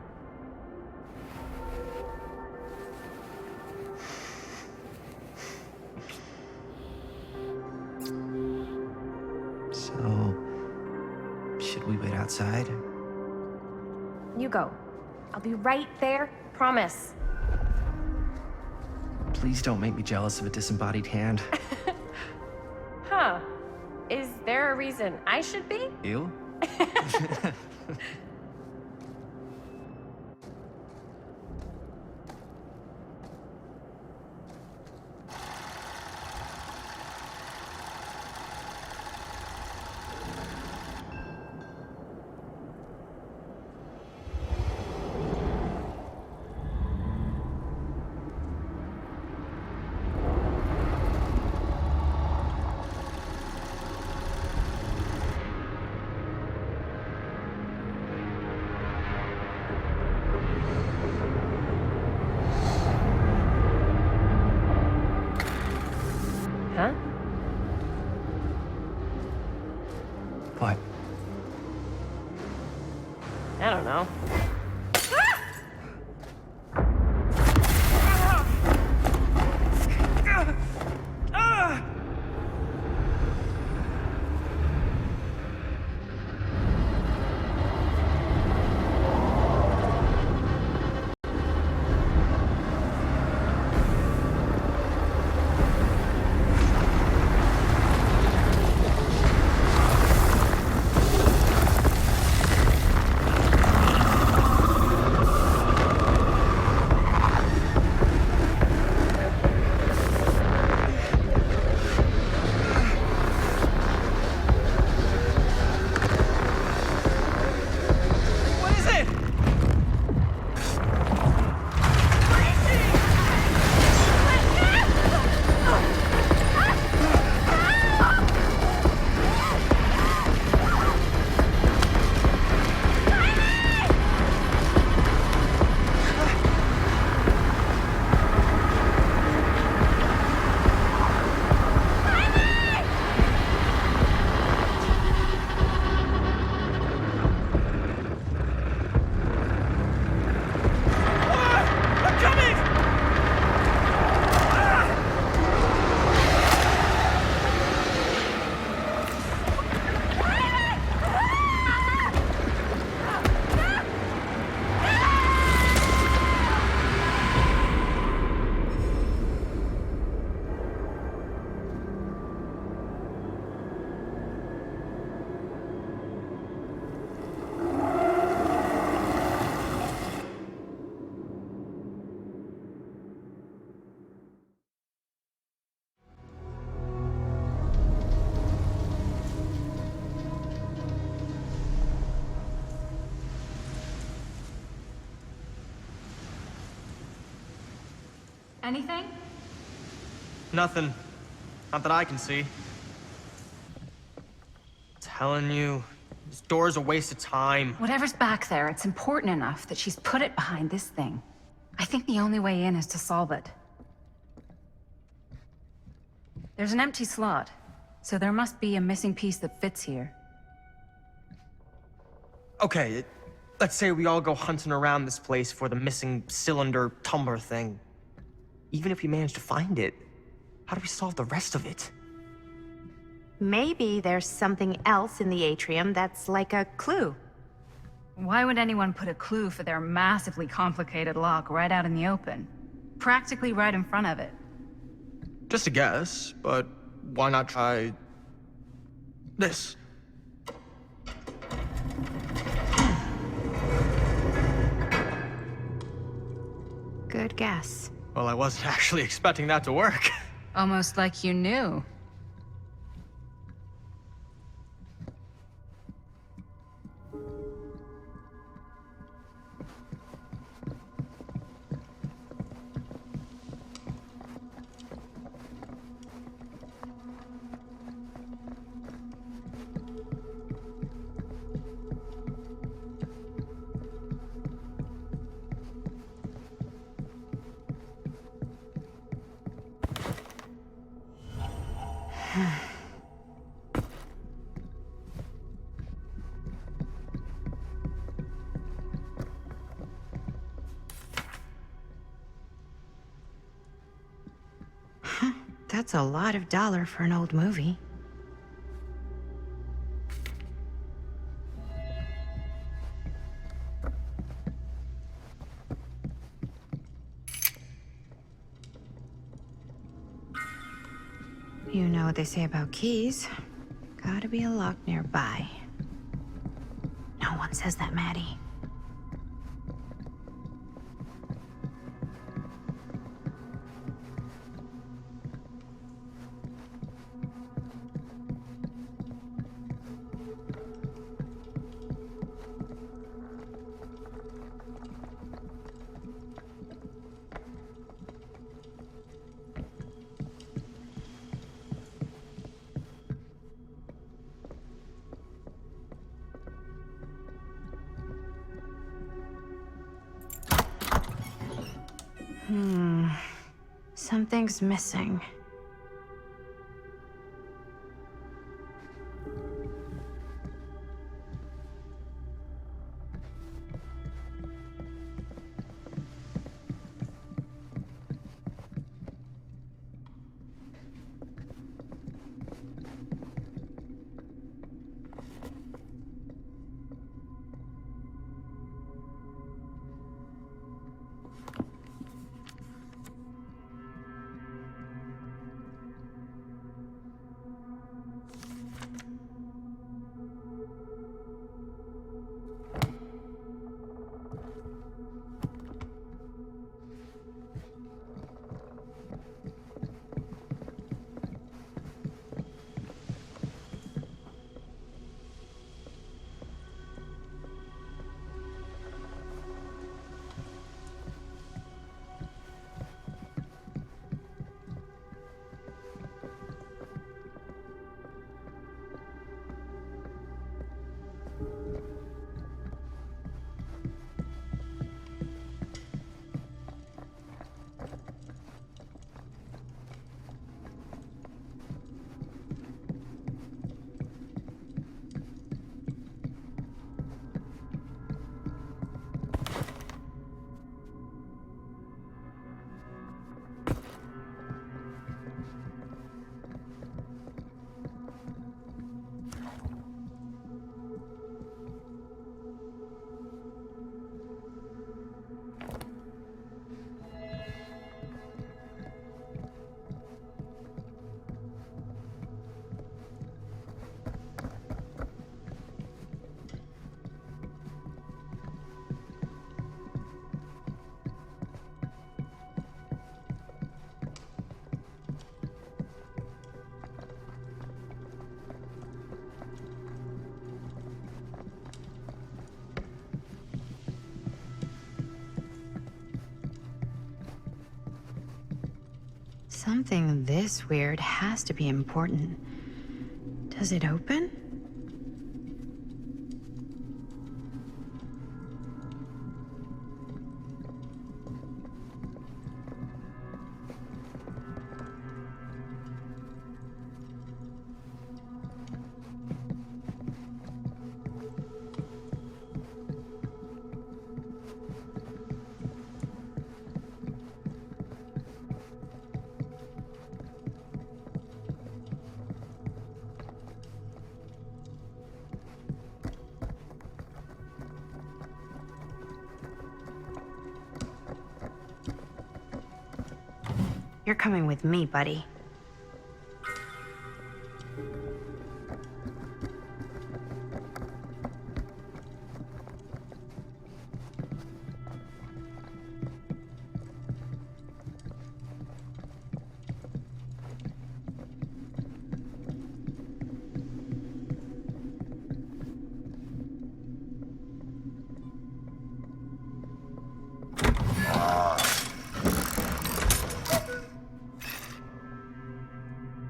So, should we wait outside? You go. I'll be right there, promise. Please don't make me jealous of a disembodied hand. Huh. Is there a reason I should be? You? Huh? What? I don't know. Anything? Nothing. Not that I can see. Telling you, this door's a waste of time. Whatever's back there, it's important enough that she's put it behind this thing. I think the only way in is to solve it. There's an empty slot, so there must be a missing piece that fits here. Okay, let's say we all go hunting around this place for the missing cylinder tumbler thing. Even if we manage to find it, how do we solve the rest of it? Maybe there's something else in the atrium that's like a clue. Why would anyone put a clue for their massively complicated lock right out in the open? Practically right in front of it. Just a guess, but why not try this? Good guess. Well, I wasn't actually expecting that to work. Almost like you knew. That's a lot of dollar for an old movie. You know what they say about keys. Gotta be a lock nearby. No one says that, Maddie. Something's missing. Something this weird has to be important. Does it open? You're coming with me, buddy.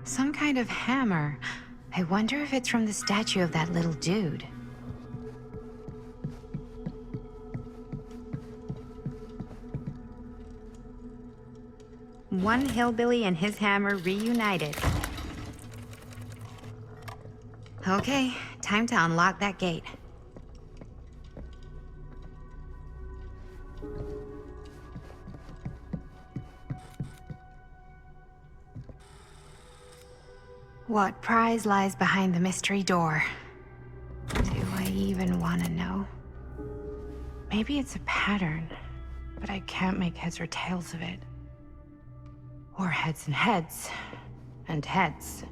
Some kind of hammer. I wonder if it's from the statue of that little dude. One hillbilly and his hammer reunited. Okay, time to unlock that gate. What prize lies behind the mystery door? Do I even want to know? Maybe it's a pattern, but I can't make heads or tails of it. Or heads and heads, and heads.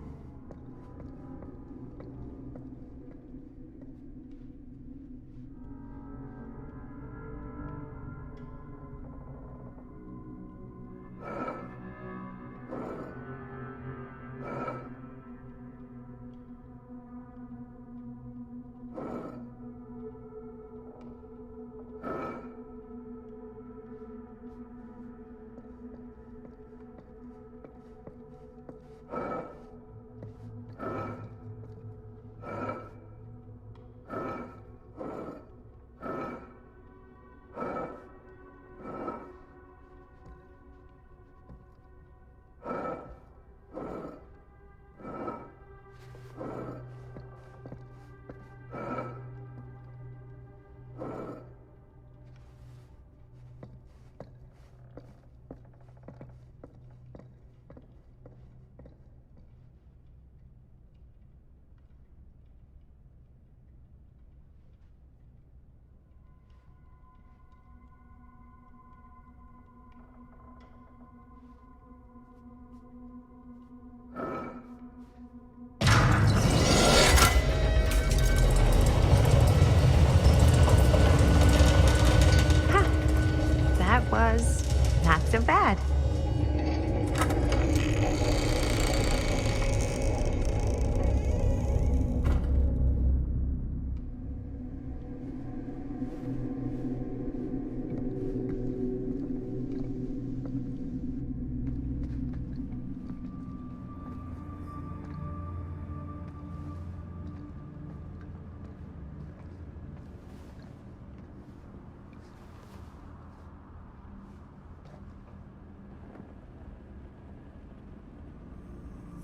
Was not so bad.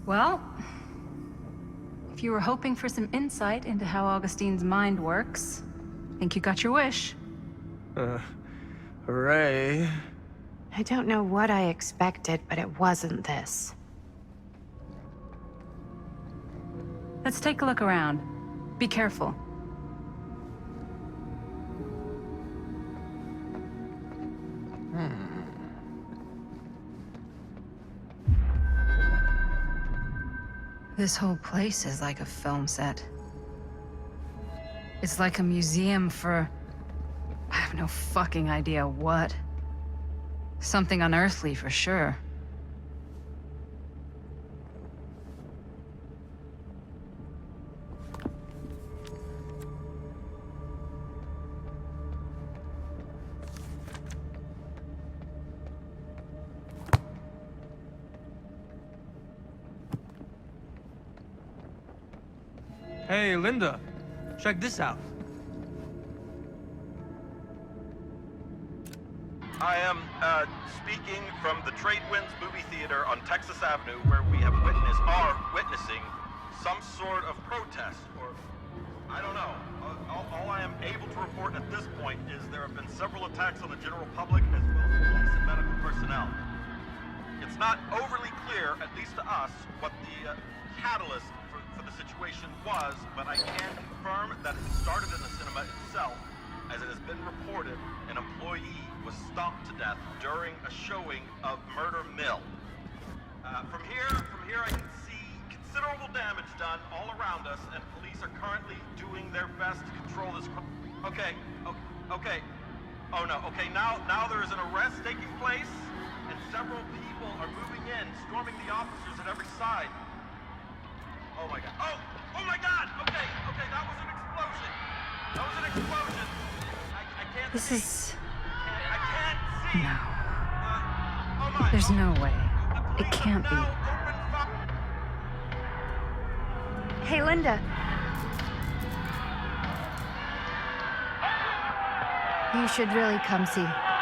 Well, if you were hoping for some insight into how Augustine's mind works, I think you got your wish. Hooray. I don't know what I expected, but it wasn't this. Let's take a look around. Be careful. This whole place is like a film set. It's like a museum for... I have no fucking idea what. Something unearthly for sure. Hey, Linda, check this out. I am speaking from the Trade Winds Movie Theater on Texas Avenue, where we are witnessing some sort of protest, or I don't know. All I am able to report at this point is there have been several attacks on the general public as well as police and medical personnel. It's not overly clear, at least to us, what the catalyst for the situation was, but I can confirm that it started in the cinema itself. As it has been reported, an employee was stomped to death during a showing of Murder Mill. From here I can see considerable damage done all around us, and police are currently doing their best to control this. Okay. Oh no. Okay, now there is an arrest taking place, and several people are moving in, storming the officers at every side. Oh my god. Oh my god! Okay, that was an explosion. I can't This see. is... I can't see. No. Oh my. There's no way. It can't be. Hey, Linda. You should really come see.